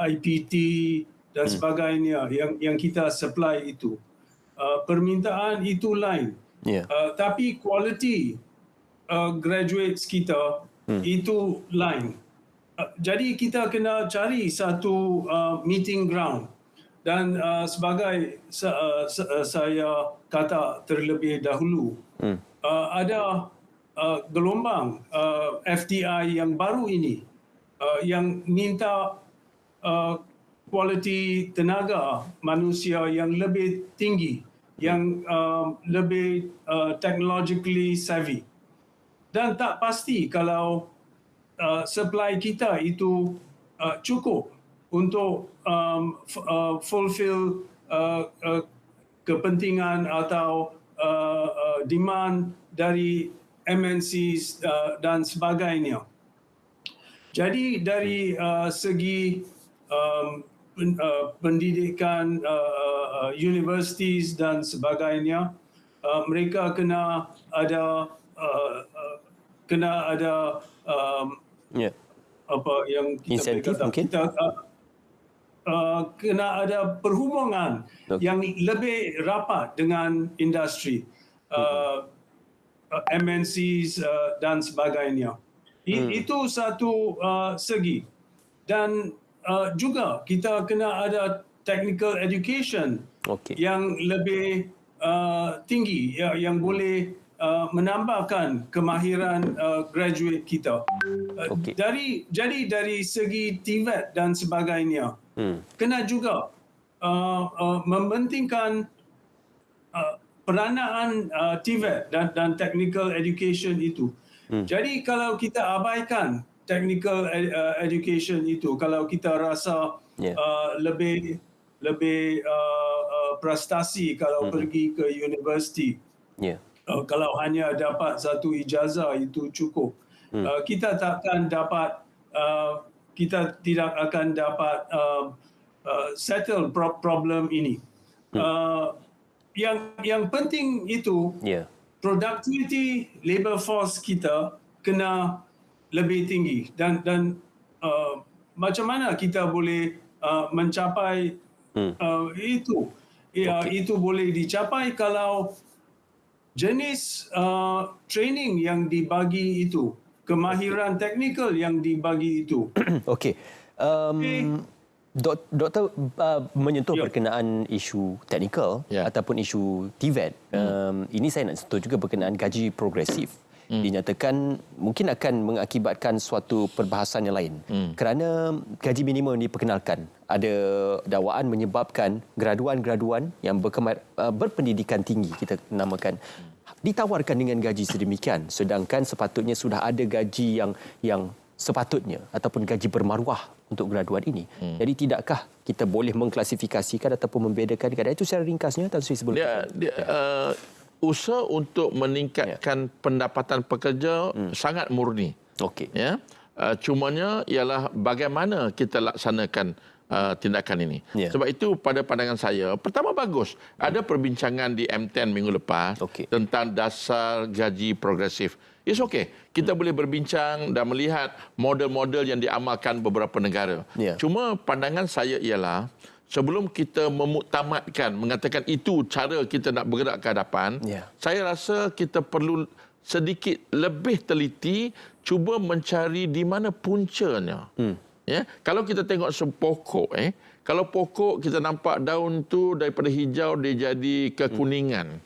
IPT dan sebagainya yang kita supply itu. Permintaan itu lain. Yeah. Tapi kualiti graduates kita itu lain. Jadi kita kena cari satu meeting ground. Dan sebagai saya kata terlebih dahulu, ada gelombang FDI yang baru ini yang minta kualiti tenaga manusia yang lebih tinggi, yang lebih technologically savvy. Dan tak pasti kalau supply kita itu cukup untuk fulfill kepentingan atau demand dari MNCs dan sebagainya. Jadi dari segi pendidikan, universities dan sebagainya, mereka kena ada apa yang kita insentif kata, mungkin? Kena ada perhubungan yang lebih rapat dengan industri, MNCs dan sebagainya. Itu satu segi. Dan juga kita kena ada technical education yang lebih tinggi, yang boleh menambahkan kemahiran graduate kita. Jadi dari segi TVET dan sebagainya, kena juga mementingkan peranaan TVET dan technical education itu. Jadi kalau kita abaikan technical education itu, kalau kita rasa lebih prestasi kalau pergi ke universiti, kalau hanya dapat satu ijazah itu cukup, kita tidak akan dapat settle problem ini. Yang penting itu productivity labor force kita kena lebih tinggi dan macam mana kita boleh mencapai itu. Itu boleh dicapai kalau jenis training yang dibagi itu, kemahiran teknikal yang dibagi itu. Okey. Doktor menyentuh berkenaan isu teknikal ataupun isu TVET. Ini saya nak sentuh juga berkenaan gaji progresif. Dinyatakan mungkin akan mengakibatkan suatu perbahasan yang lain. Kerana gaji minimum diperkenalkan, ada dakwaan menyebabkan graduan-graduan yang berpendidikan tinggi, kita namakan, ditawarkan dengan gaji sedemikian, sedangkan sepatutnya sudah ada gaji yang sepatutnya ataupun gaji bermaruah untuk graduan ini. Jadi tidakkah kita boleh mengklasifikasikan ataupun membedakan keadaan itu secara ringkasnya, Tan Sri, sebelum usaha untuk meningkatkan pendapatan pekerja sangat murni. Ya. Cumanya ialah bagaimana kita laksanakan tindakan ini. Sebab itu pada pandangan saya, pertama bagus ada perbincangan di M10 minggu lepas tentang dasar gaji progresif. It's okay. Kita boleh berbincang dan melihat model-model yang diamalkan beberapa negara. Cuma pandangan saya ialah sebelum kita memuktamadkan, mengatakan itu cara kita nak bergerak ke hadapan, saya rasa kita perlu sedikit lebih teliti, cuba mencari di mana puncanya. Ya, kalau kita tengok sepokok, kalau pokok kita nampak daun tu daripada hijau dia jadi kekuningan.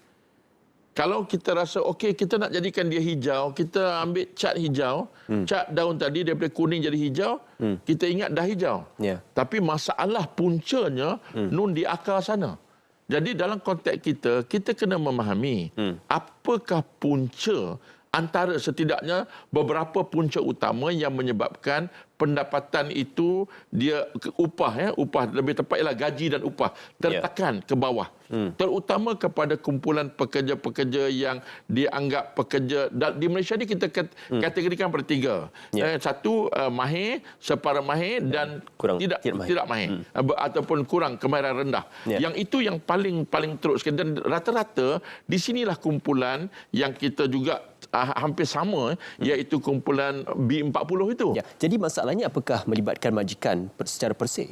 Kalau kita rasa okey, kita nak jadikan dia hijau, kita ambil cat hijau, cat daun tadi daripada kuning jadi hijau, kita ingat dah hijau. Tapi masalah puncanya nun di akar sana. Jadi dalam konteks kita kena memahami apakah punca antara setidaknya beberapa punca utama yang menyebabkan pendapatan itu dia upah lebih tepat ialah gaji dan upah tertekan ke bawah, terutama kepada kumpulan pekerja-pekerja yang dianggap pekerja di Malaysia ni kita kategorikan bertiga. Satu mahir, separa mahir dan tidak mahir ataupun kurang kemahiran rendah. Yang itu yang paling teruk sekali, dan rata-rata di sinilah kumpulan yang kita juga hampir sama, iaitu kumpulan B40 itu. Jadi masalahnya apakah melibatkan majikan secara persih?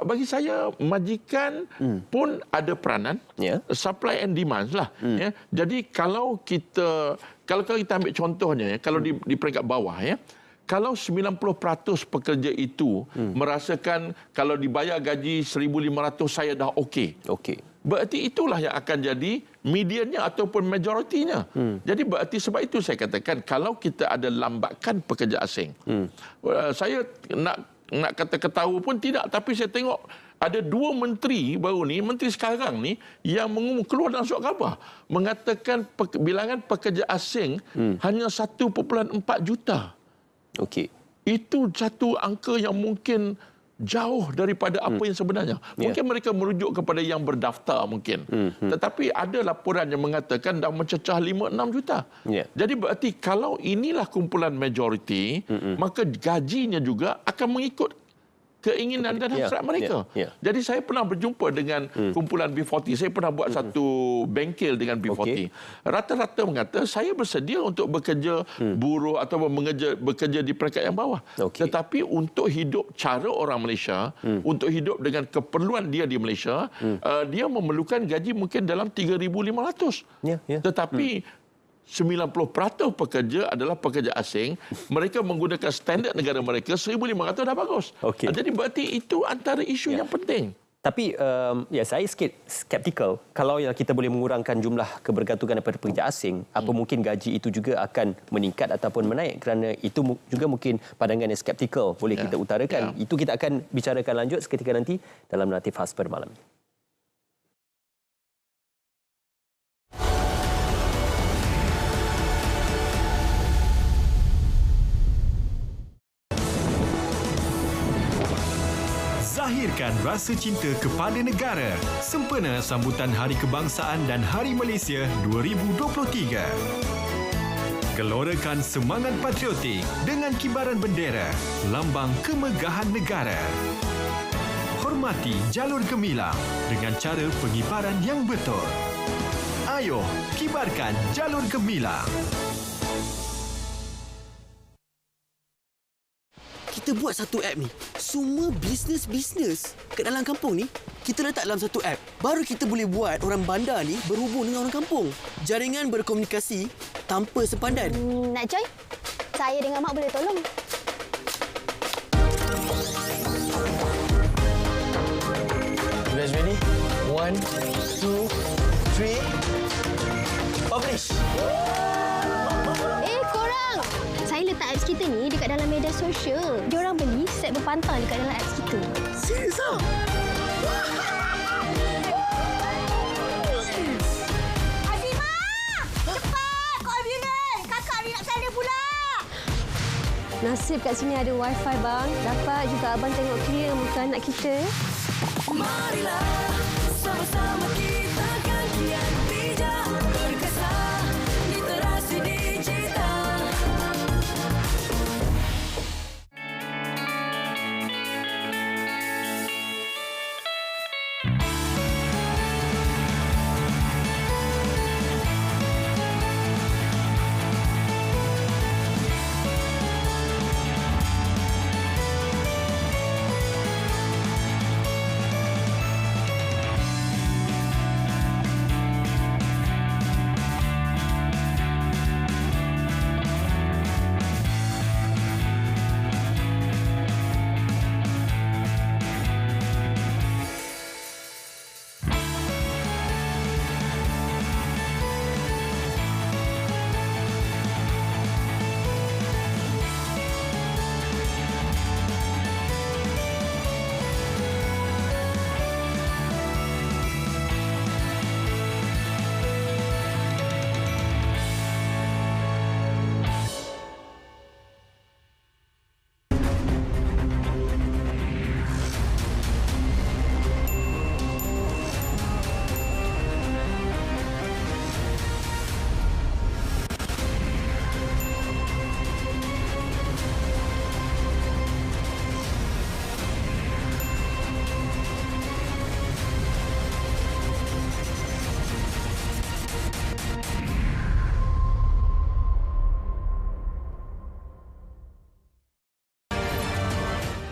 Bagi saya majikan pun ada peranan, supply and demand lah. Jadi kalau kita ambil contohnya, kalau di peringkat bawah, kalau 90% pekerja itu merasakan kalau dibayar gaji 1,500 saya dah okey. Berarti itulah yang akan jadi mediannya ataupun majoritinya. Jadi berarti sebab itu saya katakan kalau kita ada lambakan pekerja asing. Saya nak kata ketawa pun tidak, tapi saya tengok ada dua menteri baru ni, menteri sekarang ni yang keluar dalam surat khabar mengatakan bilangan pekerja asing hanya 1.4 juta. Itu satu angka yang mungkin jauh daripada apa yang sebenarnya. Mungkin mereka merujuk kepada yang berdaftar mungkin. Tetapi ada laporan yang mengatakan dah mencecah 5-6 juta. Jadi berarti kalau inilah kumpulan majoriti, maka gajinya juga akan mengikut keinginan dan hasrat mereka. Jadi saya pernah berjumpa dengan kumpulan B40. Saya pernah buat satu bengkel dengan B40. Rata-rata mengata saya bersedia untuk bekerja buruh atau bekerja di peringkat yang bawah. Tetapi untuk hidup cara orang Malaysia, untuk hidup dengan keperluan dia di Malaysia, dia memerlukan gaji mungkin dalam 3,500. Tetapi 90% pekerja adalah pekerja asing. Mereka menggunakan standard negara mereka, 1,500 dah bagus. Okey. Jadi berarti itu antara isu yang penting. Tapi saya sikit skeptikal kalau yang kita boleh mengurangkan jumlah kebergantungan daripada pekerja asing, apa mungkin gaji itu juga akan meningkat ataupun menaik, kerana itu juga mungkin pandangan yang skeptikal boleh kita utarakan. Itu kita akan bicarakan lanjut seketika nanti dalam Naratif Khas pada malam ini. Zahirkan rasa cinta kepada negara sempena sambutan Hari Kebangsaan dan Hari Malaysia 2023. Gelorakan semangat patriotik dengan kibaran bendera, lambang kemegahan negara. Hormati jalur gemilang dengan cara pengibaran yang betul. Ayo, kibarkan jalur gemilang. Kita buat satu app ni. Semua bisnes kat dalam kampung ni, kita letak dalam satu app. Baru kita boleh buat orang bandar ni berhubung dengan orang kampung. Jaringan berkomunikasi tanpa sepadan. Nak join? Saya dengan Mak boleh tolong. You guys ready? 1, 2, 3. Publish! Korang! Saya letak apps kita ni dekat dalam media sosial. Diorang beli set berpantang dekat dalam apps kita. Serius ah? Azimah! Cepat! Kau ambulans! Kakak ni nak sana pula! Nasib kat sini ada wifi bang. Dapat juga abang tengok clear muka anak kita. Marilah sama-sama kita kan kian bijak berkesan literasi digital.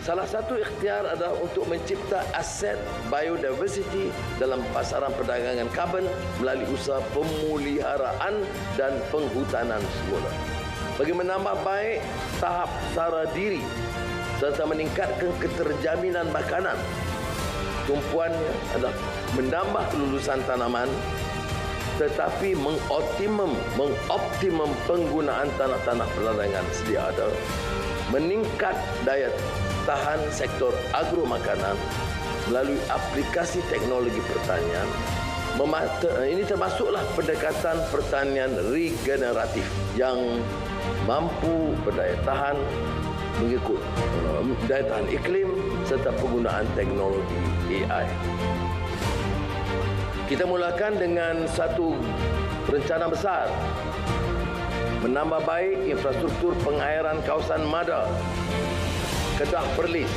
Salah satu ikhtiar adalah untuk mencipta aset biodiversity dalam pasaran perdagangan karbon melalui usaha pemuliharaan dan penghutanan semula. Bagi menambah baik tahap sara diri serta meningkatkan keterjaminan makanan, tumpuannya adalah menambah lulusan tanaman tetapi mengoptimum penggunaan tanah-tanah perdagangan sedia ada, meningkat daya tahan sektor agro makanan melalui aplikasi teknologi pertanian. Ini termasuklah pendekatan pertanian regeneratif yang mampu berdaya tahan mengikut daya tahan iklim serta penggunaan teknologi AI. Kita mulakan dengan satu rencana besar menambah baik infrastruktur pengairan kawasan Mada, Kedah Perlis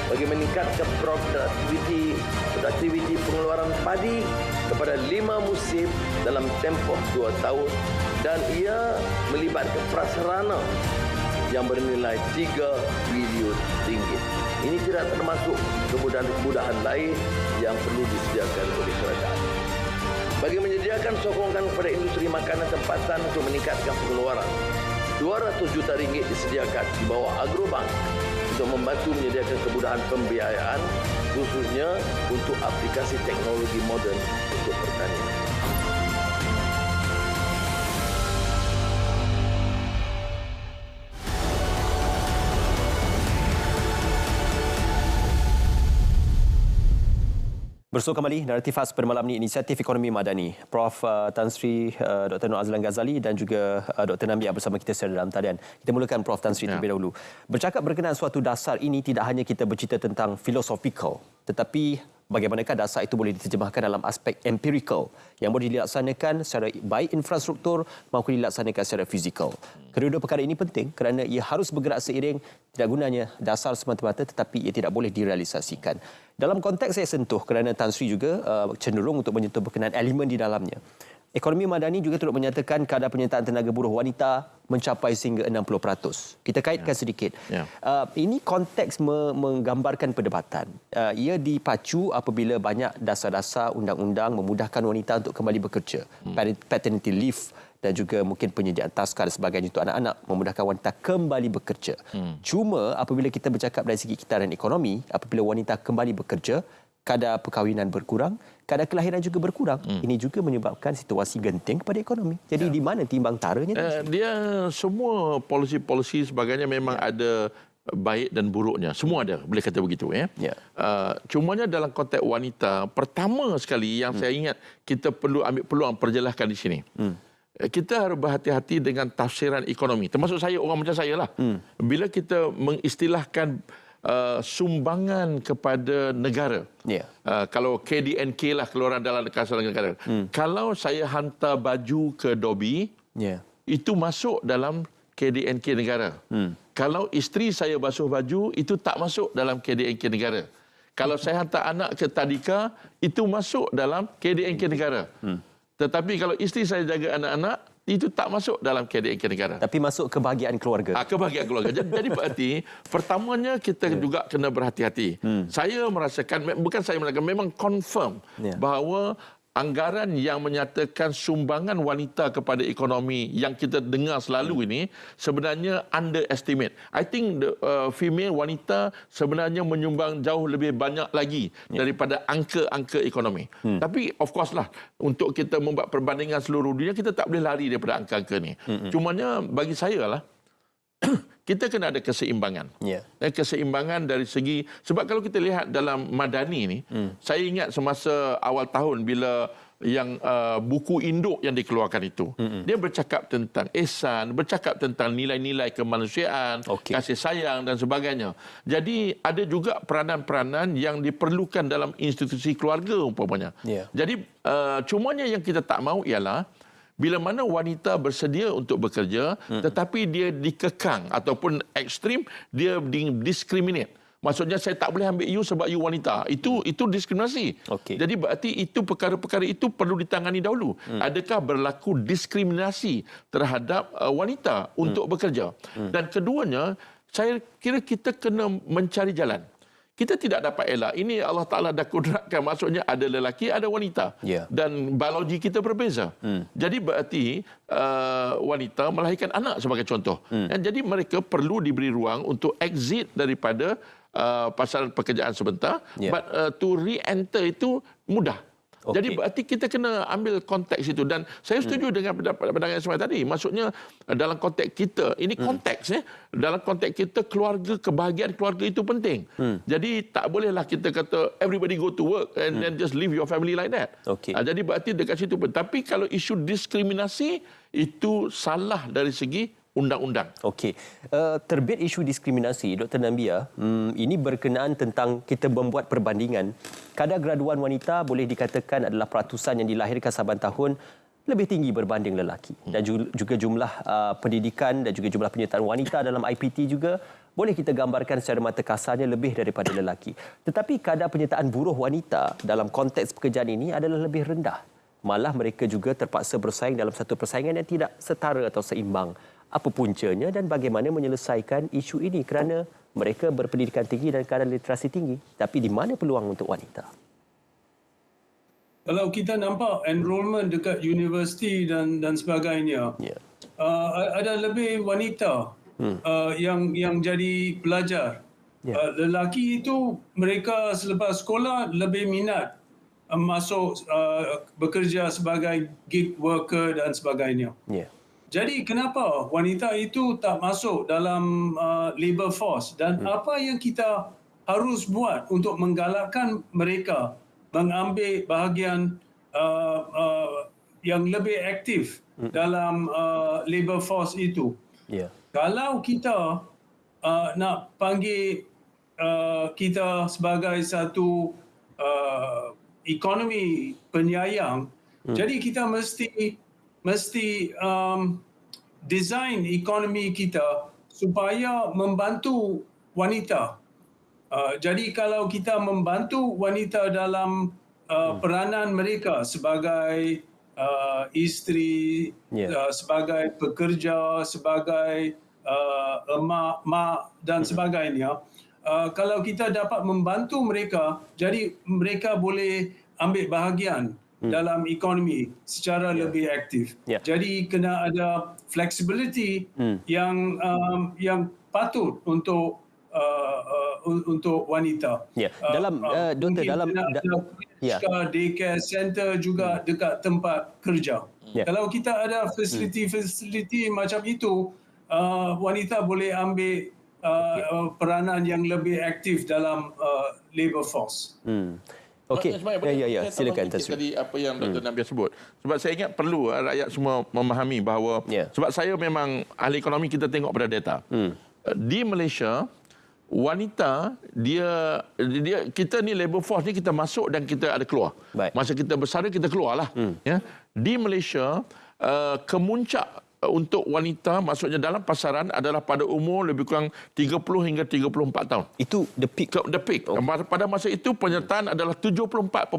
bagi meningkatkan produktiviti pengeluaran padi kepada 5 musim dalam tempoh 2 tahun dan ia melibatkan prasarana yang bernilai 3 bilion ringgit. Ini tidak termasuk kemudahan-kemudahan lain yang perlu disediakan oleh kerajaan. bagi menyediakan sokongan kepada industri makanan tempatan untuk meningkatkan pengeluaran. 200 juta ringgit disediakan di bawah Agrobank untuk membantu menyediakan kemudahan pembiayaan khususnya untuk aplikasi teknologi moden untuk pertanian. Bersua kembali naratif khas pada malam ini Inisiatif Ekonomi Madani. Prof Tan Sri Dr. Noor Azlan Ghazali dan juga Dr. Nambiar bersama kita secara dalam talian. Kita mulakan Prof Tan Sri terlebih dahulu. Bercakap berkenaan suatu dasar ini tidak hanya kita bercerita tentang philosophical, tetapi bagaimanakah dasar itu boleh diterjemahkan dalam aspek empirical yang boleh dilaksanakan secara baik infrastruktur maupun dilaksanakan secara fizikal. Kedua-dua perkara ini penting kerana ia harus bergerak seiring, tidak gunanya dasar semata-mata tetapi ia tidak boleh direalisasikan. Dalam konteks saya sentuh kerana Tan Sri juga cenderung untuk menyentuh berkenaan elemen di dalamnya. Ekonomi Madani juga turut menyatakan kadar penyertaan tenaga buruh wanita mencapai sehingga 60%. Kita kaitkan sedikit. Ini konteks menggambarkan perdebatan. Ia dipacu apabila banyak dasar-dasar undang-undang memudahkan wanita untuk kembali bekerja. Paternity leave dan juga mungkin penyediaan taska dan sebagainya untuk anak-anak memudahkan wanita kembali bekerja. Cuma apabila kita bercakap dari segi kitaran ekonomi, apabila wanita kembali bekerja, kadar perkahwinan berkurang, kadar kelahiran juga berkurang. Ini juga menyebabkan situasi genting kepada ekonomi. Jadi di mana timbang taranya? Dia semua polisi-polisi sebagainya memang ada baik dan buruknya. Semua ada, boleh kata begitu. Cumanya dalam konteks wanita, pertama sekali yang saya ingat kita perlu ambil peluang perjelaskan di sini. Kita harus berhati-hati dengan tafsiran ekonomi. Termasuk saya, orang macam saya lah. Bila kita mengistilahkan sumbangan kepada negara. Kalau KDNK lah, keluaran dalam kasar negara. Kalau saya hantar baju ke Dobi, itu masuk dalam KDNK negara. Kalau isteri saya basuh baju, itu tak masuk dalam KDNK negara. Kalau saya hantar anak ke Tadika, itu masuk dalam KDNK negara. Tetapi kalau isteri saya jaga anak-anak, itu tak masuk dalam KDNK negara. Tapi masuk kebahagiaan keluarga. Kebahagiaan keluarga. Jadi berarti pertamanya kita juga kena berhati-hati. Saya merasakan, bukan saya merasakan, memang confirm bahawa anggaran yang menyatakan sumbangan wanita kepada ekonomi yang kita dengar selalu ini sebenarnya underestimate. I think the female wanita sebenarnya menyumbang jauh lebih banyak lagi daripada angka-angka ekonomi. Tapi of course lah, untuk kita membuat perbandingan seluruh dunia, kita tak boleh lari daripada angka-angka ni. Cumanya bagi saya lah, kita kena ada keseimbangan. Keseimbangan dari segi, sebab kalau kita lihat dalam Madani ni, saya ingat semasa awal tahun bila yang buku induk yang dikeluarkan itu, dia bercakap tentang ihsan, bercakap tentang nilai-nilai kemanusiaan, kasih sayang dan sebagainya. Jadi ada juga peranan-peranan yang diperlukan dalam institusi keluarga umpamanya. Jadi cumanya yang kita tak mahu ialah bila mana wanita bersedia untuk bekerja tetapi dia dikekang ataupun ekstrim, dia diskriminate. Maksudnya saya tak boleh ambil you sebab you wanita. Itu diskriminasi. Jadi berarti itu perkara-perkara itu perlu ditangani dahulu. Adakah berlaku diskriminasi terhadap wanita untuk bekerja? Dan keduanya, saya kira kita kena mencari jalan. Kita tidak dapat elak. Ini Allah Ta'ala dah kudratkan. Maksudnya ada lelaki, ada wanita. Dan biologi kita berbeza. Jadi berarti wanita melahirkan anak sebagai contoh. Jadi mereka perlu diberi ruang untuk exit daripada pasaran pekerjaan sebentar. But to re-enter itu mudah. Jadi berarti kita kena ambil konteks itu. Dan saya setuju dengan pandangan Ismail tadi. Maksudnya dalam konteks kita, ini konteks dalam konteks kita, keluarga, kebahagiaan keluarga itu penting. Jadi tak bolehlah kita kata everybody go to work and then just leave your family like that. Jadi berarti dekat situ pun. Tapi kalau isu diskriminasi itu salah dari segi undang-undang. Terbit isu diskriminasi, Dr. Nambiar, ini berkenaan tentang kita membuat perbandingan. Kadar graduan wanita boleh dikatakan adalah peratusan yang dilahirkan saban tahun lebih tinggi berbanding lelaki. Dan juga jumlah pendidikan dan juga jumlah penyertaan wanita dalam IPT juga boleh kita gambarkan secara mata kasarnya lebih daripada lelaki. Tetapi kadar penyertaan buruh wanita dalam konteks pekerjaan ini adalah lebih rendah. Malah mereka juga terpaksa bersaing dalam satu persaingan yang tidak setara atau seimbang. Apa puncanya dan bagaimana menyelesaikan isu ini kerana mereka berpendidikan tinggi dan kadar literasi tinggi. Tapi di mana peluang untuk wanita? Kalau kita nampak enrolment dekat universiti dan sebagainya, ada lebih wanita yang jadi pelajar. Lelaki itu mereka selepas sekolah lebih minat masuk bekerja sebagai gig worker dan sebagainya. Jadi kenapa wanita itu tak masuk dalam labor force, dan apa yang kita harus buat untuk menggalakkan mereka mengambil bahagian yang lebih aktif dalam labor force itu. Kalau kita nak panggil kita sebagai satu ekonomi penyayang, jadi kita mesti design ekonomi kita supaya membantu wanita. Jadi kalau kita membantu wanita dalam peranan mereka sebagai isteri, sebagai pekerja, sebagai emak, mak dan sebagainya, kalau kita dapat membantu mereka, jadi mereka boleh ambil bahagian dalam ekonomi secara lebih aktif. Jadi kena ada flexibility yang patut untuk wanita. Dalam doktor, dalam daycare center juga dekat tempat kerja. Kalau kita ada fasiliti macam itu, wanita boleh ambil peranan yang lebih aktif dalam labor force. Okey. Silakan Tan Sri. Tadi apa yang Dr. Nabil sebut. Sebab saya ingat perlu rakyat semua memahami bahawa sebab saya memang ahli ekonomi, kita tengok pada data. Di Malaysia, wanita dia kita ni labor force ni kita masuk dan kita ada keluar. Masa kita bersara kita keluarlah. Di Malaysia kemuncak untuk wanita maksudnya dalam pasaran adalah pada umur lebih kurang 30 hingga 34 tahun. Itu the peak. The peak. Pada masa itu penyertaan adalah 74.5%.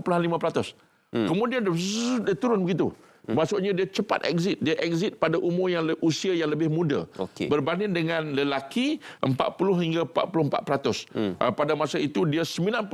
Kemudian dia turun begitu. Maksudnya dia cepat exit. Dia exit pada umur usia yang lebih muda. Berbanding dengan lelaki 40 hingga 44%. Pada masa itu dia 97.1%.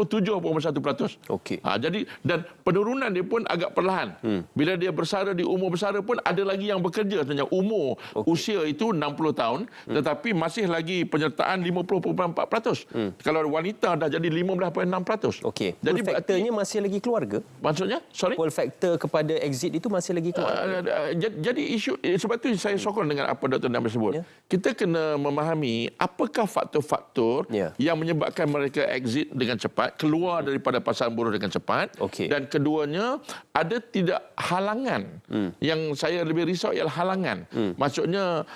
Jadi dan penurunan dia pun agak perlahan. Bila dia bersara di umur bersara pun ada lagi yang bekerja sebenarnya. Umur usia itu 60 tahun tetapi masih lagi penyertaan 50.4%. Kalau wanita dah jadi 15.6%. Jadi faktornya masih lagi keluarga? Maksudnya? Sorry? Pull factor kepada exit itu masih lagi keluar. Jadi isu sebab itu saya sokong dengan apa Dr. Nabil sebut. Kita kena memahami apakah faktor-faktor yang menyebabkan mereka exit dengan cepat, keluar daripada pasaran buruh dengan cepat. Dan keduanya, ada tidak halangan. Yang saya lebih risau ialah halangan. Maksudnya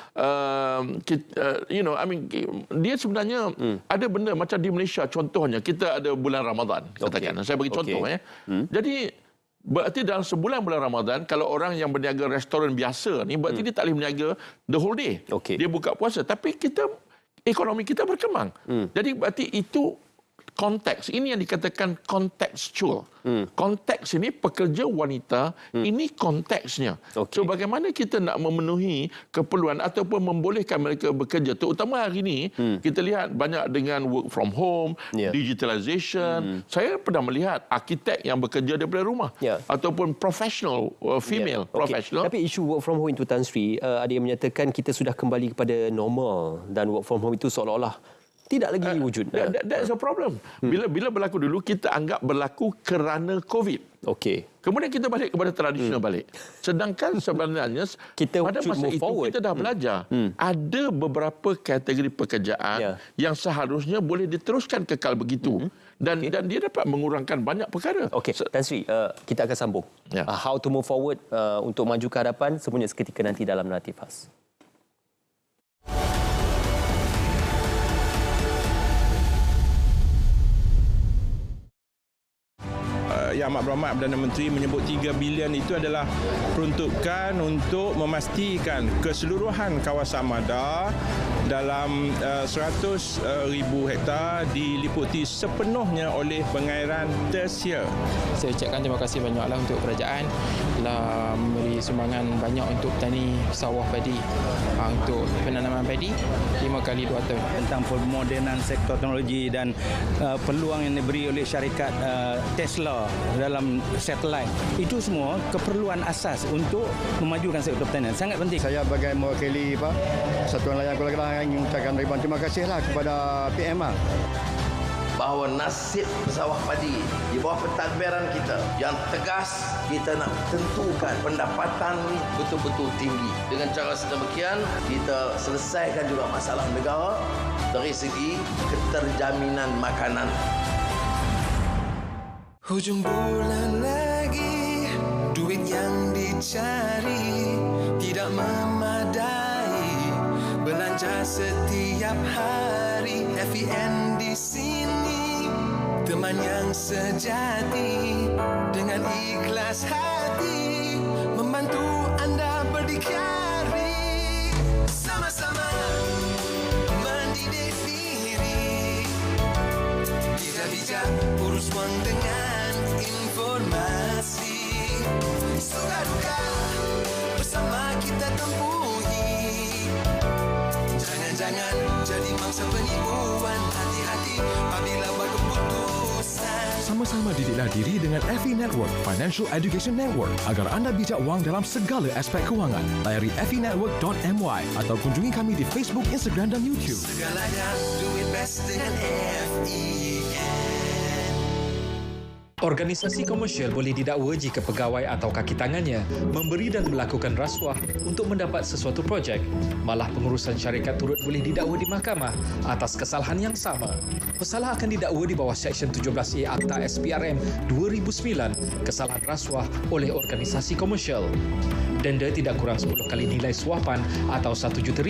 dia sebenarnya ada benda macam di Malaysia, contohnya kita ada bulan Ramadan katakan. Saya bagi contoh Jadi berarti dalam sebulan bulan Ramadan, kalau orang yang berniaga restoran biasa ni, berarti dia tak boleh berniaga the whole day. Dia buka puasa. Tapi ekonomi kita berkembang. Jadi berarti itu konteks. Ini yang dikatakan contextual. Konteks ini pekerja wanita, ini konteksnya. So bagaimana kita nak memenuhi keperluan ataupun membolehkan mereka bekerja. Terutama hari ini, kita lihat banyak dengan work from home, digitalization. Saya pernah melihat arkitek yang bekerja daripada rumah. Ataupun professional, female professional. Tapi isu work from home itu Tan Sri, ada yang menyatakan kita sudah kembali kepada normal dan work from home itu seolah-olah tidak lagi wujud. That's a problem. Bila berlaku dulu, kita anggap berlaku kerana COVID. Kemudian kita balik kepada tradisional balik. Sedangkan sebenarnya pada masa itu kita dah belajar. Ada beberapa kategori pekerjaan yang seharusnya boleh diteruskan kekal begitu. Dan dia dapat mengurangkan banyak perkara. Tan Sri, kita akan sambung. How to move forward untuk maju ke hadapan, semuanya seketika nanti dalam Narrative Khas. Yang Amat Berhormat Perdana Menteri menyebut 3 bilion itu adalah peruntukan untuk memastikan keseluruhan kawasan Madah dalam 100,000 hektar diliputi sepenuhnya oleh pengairan tersier. Saya ucapkan terima kasih banyaklah untuk kerajaan telah memberi sumbangan banyak untuk petani sawah padi. Untuk penanaman padi 5 kali 2 tahun. Tentang pemodenan sektor teknologi dan peluang yang diberi oleh syarikat Tesla dalam satelit. Itu semua keperluan asas untuk memajukan sektor pertanian. Sangat penting. Saya sebagai mewakili Satuan Layan Kuala Kedah ingin mengucapkan ribuan terima kasihlah kepada PM bahawa nasib sawah padi di bawah pentadbiran kita yang tegas, kita nak tentukan pendapatan ni betul-betul tinggi. Dengan cara sedemikian, kita selesaikan juga masalah negara dari segi keterjaminan makanan. Hujung bulan lagi, duit yang dicari tidak memadai. Belanja setiap hari, FEN di sini, teman yang sejati. Dengan ikhlas hati, membantu anda berdikari. Sama-sama mendidik diri, bijak-bijak urus wang dengan informasi. Suka duka bersama kita tempuhi. Jangan jadi mangsa penipuan. Hati-hati apabila buat keputusan. Sama-sama didiklah diri dengan FE Network Financial Education Network agar anda bijak wang dalam segala aspek kewangan. Layari fenetwork.my atau kunjungi kami di Facebook, Instagram dan YouTube. Segalanya duit best dengan FEN. Organisasi komersial boleh didakwa jika pegawai atau kaki tangannya memberi dan melakukan rasuah untuk mendapat sesuatu projek. Malah pengurusan syarikat turut boleh didakwa di mahkamah atas kesalahan yang sama. Pesalah akan didakwa di bawah Seksyen 17A Akta SPRM 2009, kesalahan rasuah oleh organisasi komersial. Denda tidak kurang 10 kali nilai suapan atau RM1 juta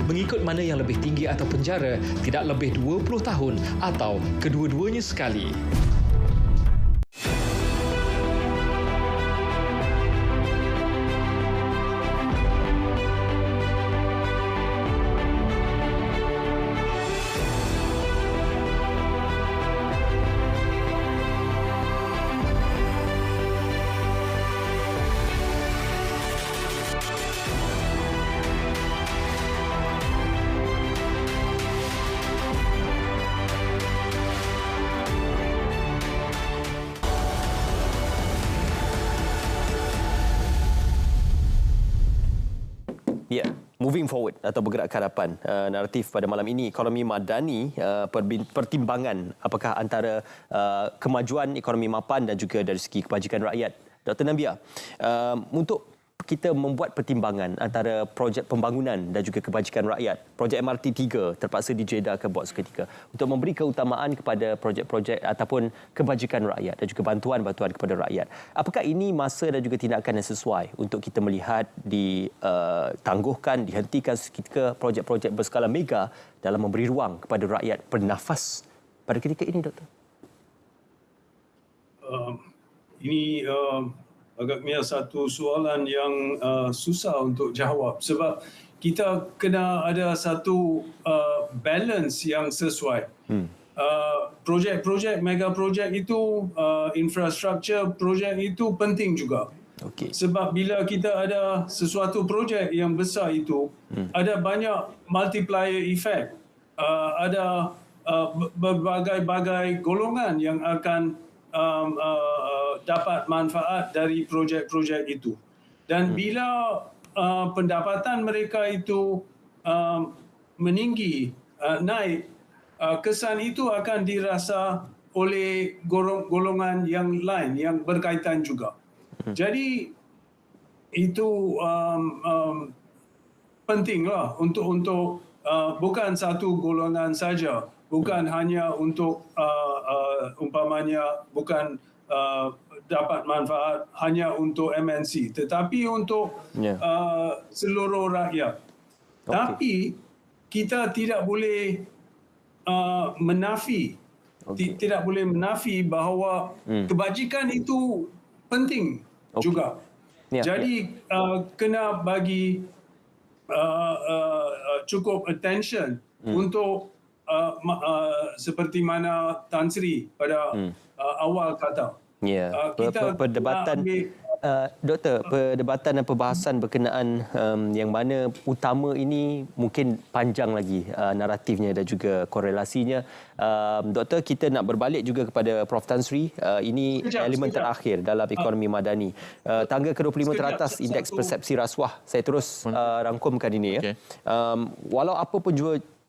mengikut mana yang lebih tinggi atau penjara tidak lebih 20 tahun atau kedua-duanya sekali. Ya, moving forward atau bergerak ke hadapan. Naratif pada malam ini, ekonomi madani, pertimbangan apakah antara kemajuan ekonomi mapan dan juga dari segi kebajikan rakyat. Dr. Nambia, untuk kita membuat pertimbangan antara projek pembangunan dan juga kebajikan rakyat, projek MRT 3 terpaksa dijedarkan buat seketika untuk memberi keutamaan kepada projek-projek ataupun kebajikan rakyat dan juga bantuan-bantuan kepada rakyat. Apakah ini masa dan juga tindakan yang sesuai untuk kita melihat ditangguhkan, dihentikan seketika projek-projek berskala mega dalam memberi ruang kepada rakyat bernafas pada ketika ini, Doktor? Ini agaknya satu soalan yang susah untuk jawab sebab kita kena ada satu balance yang sesuai. Projek-projek, mega projek itu, infrastruktur projek itu penting juga. Okay. Sebab bila kita ada sesuatu projek yang besar itu, ada banyak multiplier effect. Ada berbagai-bagai golongan yang akan dapat manfaat dari projek-projek itu. Dan bila pendapatan mereka itu meninggi, naik, kesan itu akan dirasa oleh golongan yang lain yang berkaitan juga. Jadi itu pentinglah untuk bukan satu golongan saja, bukan hanya untuk umpamanya bukan dapat manfaat hanya untuk MNC, tetapi untuk seluruh rakyat. Okay. Tapi kita tidak boleh menafi, tidak boleh menafi bahawa kebajikan itu penting juga. Jadi kena bagi cukup attention untuk seperti mana Tan Sri pada awal kata. Ya, perdebatan Doktor, perdebatan dan perbahasan berkenaan yang mana utama ini mungkin panjang lagi naratifnya dan juga korelasinya. Doktor, kita nak berbalik juga kepada Prof Tan Sri. Ini elemen terakhir dalam ekonomi madani. Tangga ke-25 teratas indeks persepsi rasuah. Saya terus rangkumkan ini ya. Walau apa pun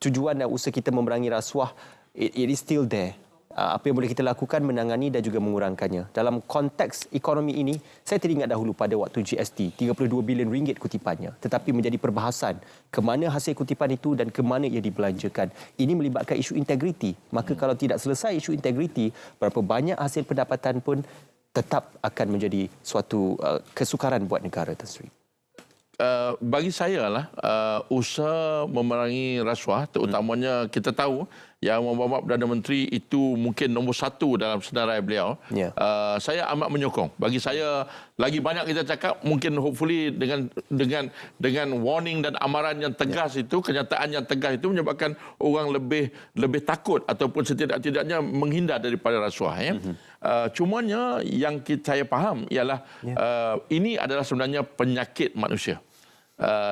tujuan dan usaha kita memerangi rasuah, it is still there. Apa yang boleh kita lakukan menangani dan juga mengurangkannya. Dalam konteks ekonomi ini, saya teringat dahulu pada waktu GST, 32 bilion ringgit kutipannya. Tetapi menjadi perbahasan ke mana hasil kutipan itu dan ke mana ia dibelanjakan. Ini melibatkan isu integriti. Maka kalau tidak selesai isu integriti, berapa banyak hasil pendapatan pun tetap akan menjadi suatu kesukaran buat negara, Tan Sri. Bagi saya lah, usaha memerangi rasuah, terutamanya kita tahu Yang Muhammad Perdana Menteri itu mungkin nombor satu dalam senarai beliau. Saya amat menyokong. Bagi saya, lagi banyak kita cakap, mungkin hopefully dengan warning dan amaran yang tegas itu, kenyataan yang tegas itu menyebabkan orang lebih takut ataupun setidak-tidaknya menghindar daripada rasuah. Cumanya yang saya faham ialah ini adalah sebenarnya penyakit manusia.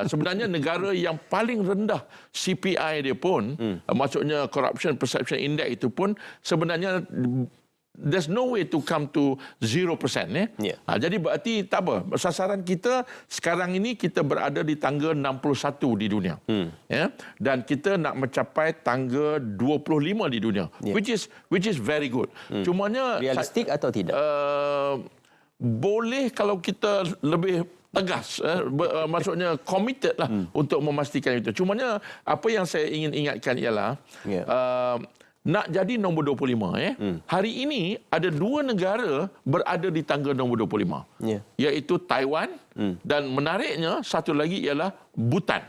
Sebenarnya negara yang paling rendah CPI dia pun, maksudnya Corruption Perception Index itu pun sebenarnya there's no way to come to 0%. Jadi berarti tak apa. Sasaran kita sekarang ini kita berada di tangga 61 di dunia. Dan kita nak mencapai tangga 25 di dunia. Which is very good. Cumanya realistik atau tidak? Boleh kalau kita lebih tegas, maksudnya committed lah untuk memastikan itu. Cumanya apa yang saya ingin ingatkan ialah nak jadi nombor 25. Hari ini ada dua negara berada di tangga nombor 25. Iaitu Taiwan dan menariknya satu lagi ialah Bhutan.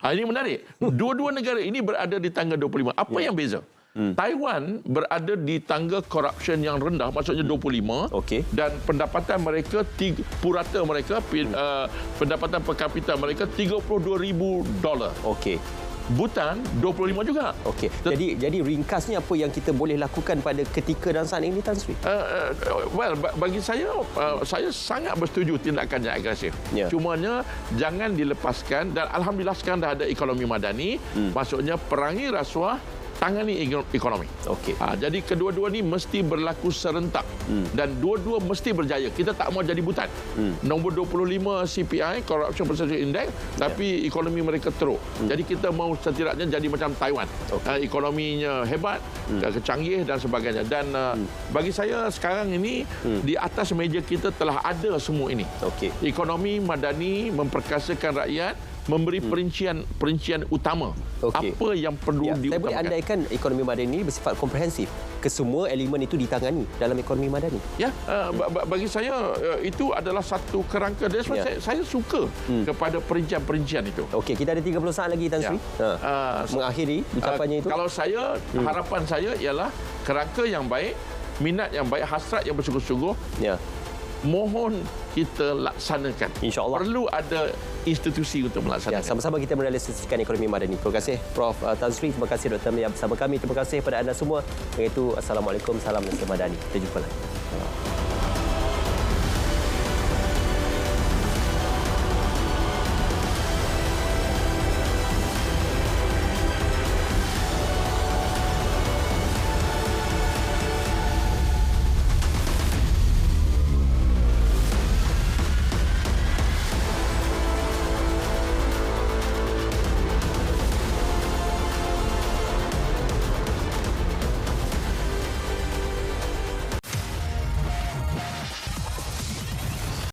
Ini menarik. Dua-dua negara ini berada di tangga 25. Apa yang beza? Taiwan berada di tangga corruption yang rendah, maksudnya 25, dan pendapatan mereka, purata mereka, pendapatan per kapita mereka $32,000. Bhutan 25 juga. Jadi ringkasnya apa yang kita boleh lakukan pada ketika dan saat ini, Tan Sri? Bagi saya, saya sangat bersetuju tindakan yang agresif. Cumanya jangan dilepaskan, dan alhamdulillah sekarang dah ada ekonomi madani, maksudnya perangi rasuah, tangani ekonomi. Jadi kedua-dua ni mesti berlaku serentak dan dua-dua mesti berjaya. Kita tak mau jadi Bhutan. Nombor 25 CPI, Corruption Perception Index, tapi ekonomi mereka teruk. Jadi kita mau setidaknya jadi macam Taiwan. Ekonominya hebat, canggih dan sebagainya. Dan bagi saya sekarang ini di atas meja kita telah ada semua ini. Ekonomi madani memperkasakan rakyat, memberi perincian utama apa yang perlu diutamakan. Saya boleh andaikan ekonomi madani bersifat komprehensif. Kesemua elemen itu ditangani dalam ekonomi madani. Bagi saya itu adalah satu kerangka. Saya suka kepada perincian-perincian itu. Kita ada 30 saat lagi, Tan Sri. Mengakhiri ucapannya itu. Kalau saya, harapan saya ialah kerangka yang baik, minat yang baik, hasrat yang bersungguh-sungguh. Mohon kita laksanakan. InsyaAllah. Perlu ada institusi untuk melaksanakan. Sama-sama kita merealisasikan ekonomi madani. Terima kasih Prof Tan Sri. Terima kasih Dr. yang bersama kami. Terima kasih kepada anda semua. Iaitu Assalamualaikum, salam Nasihat Madani. Kita jumpa lagi.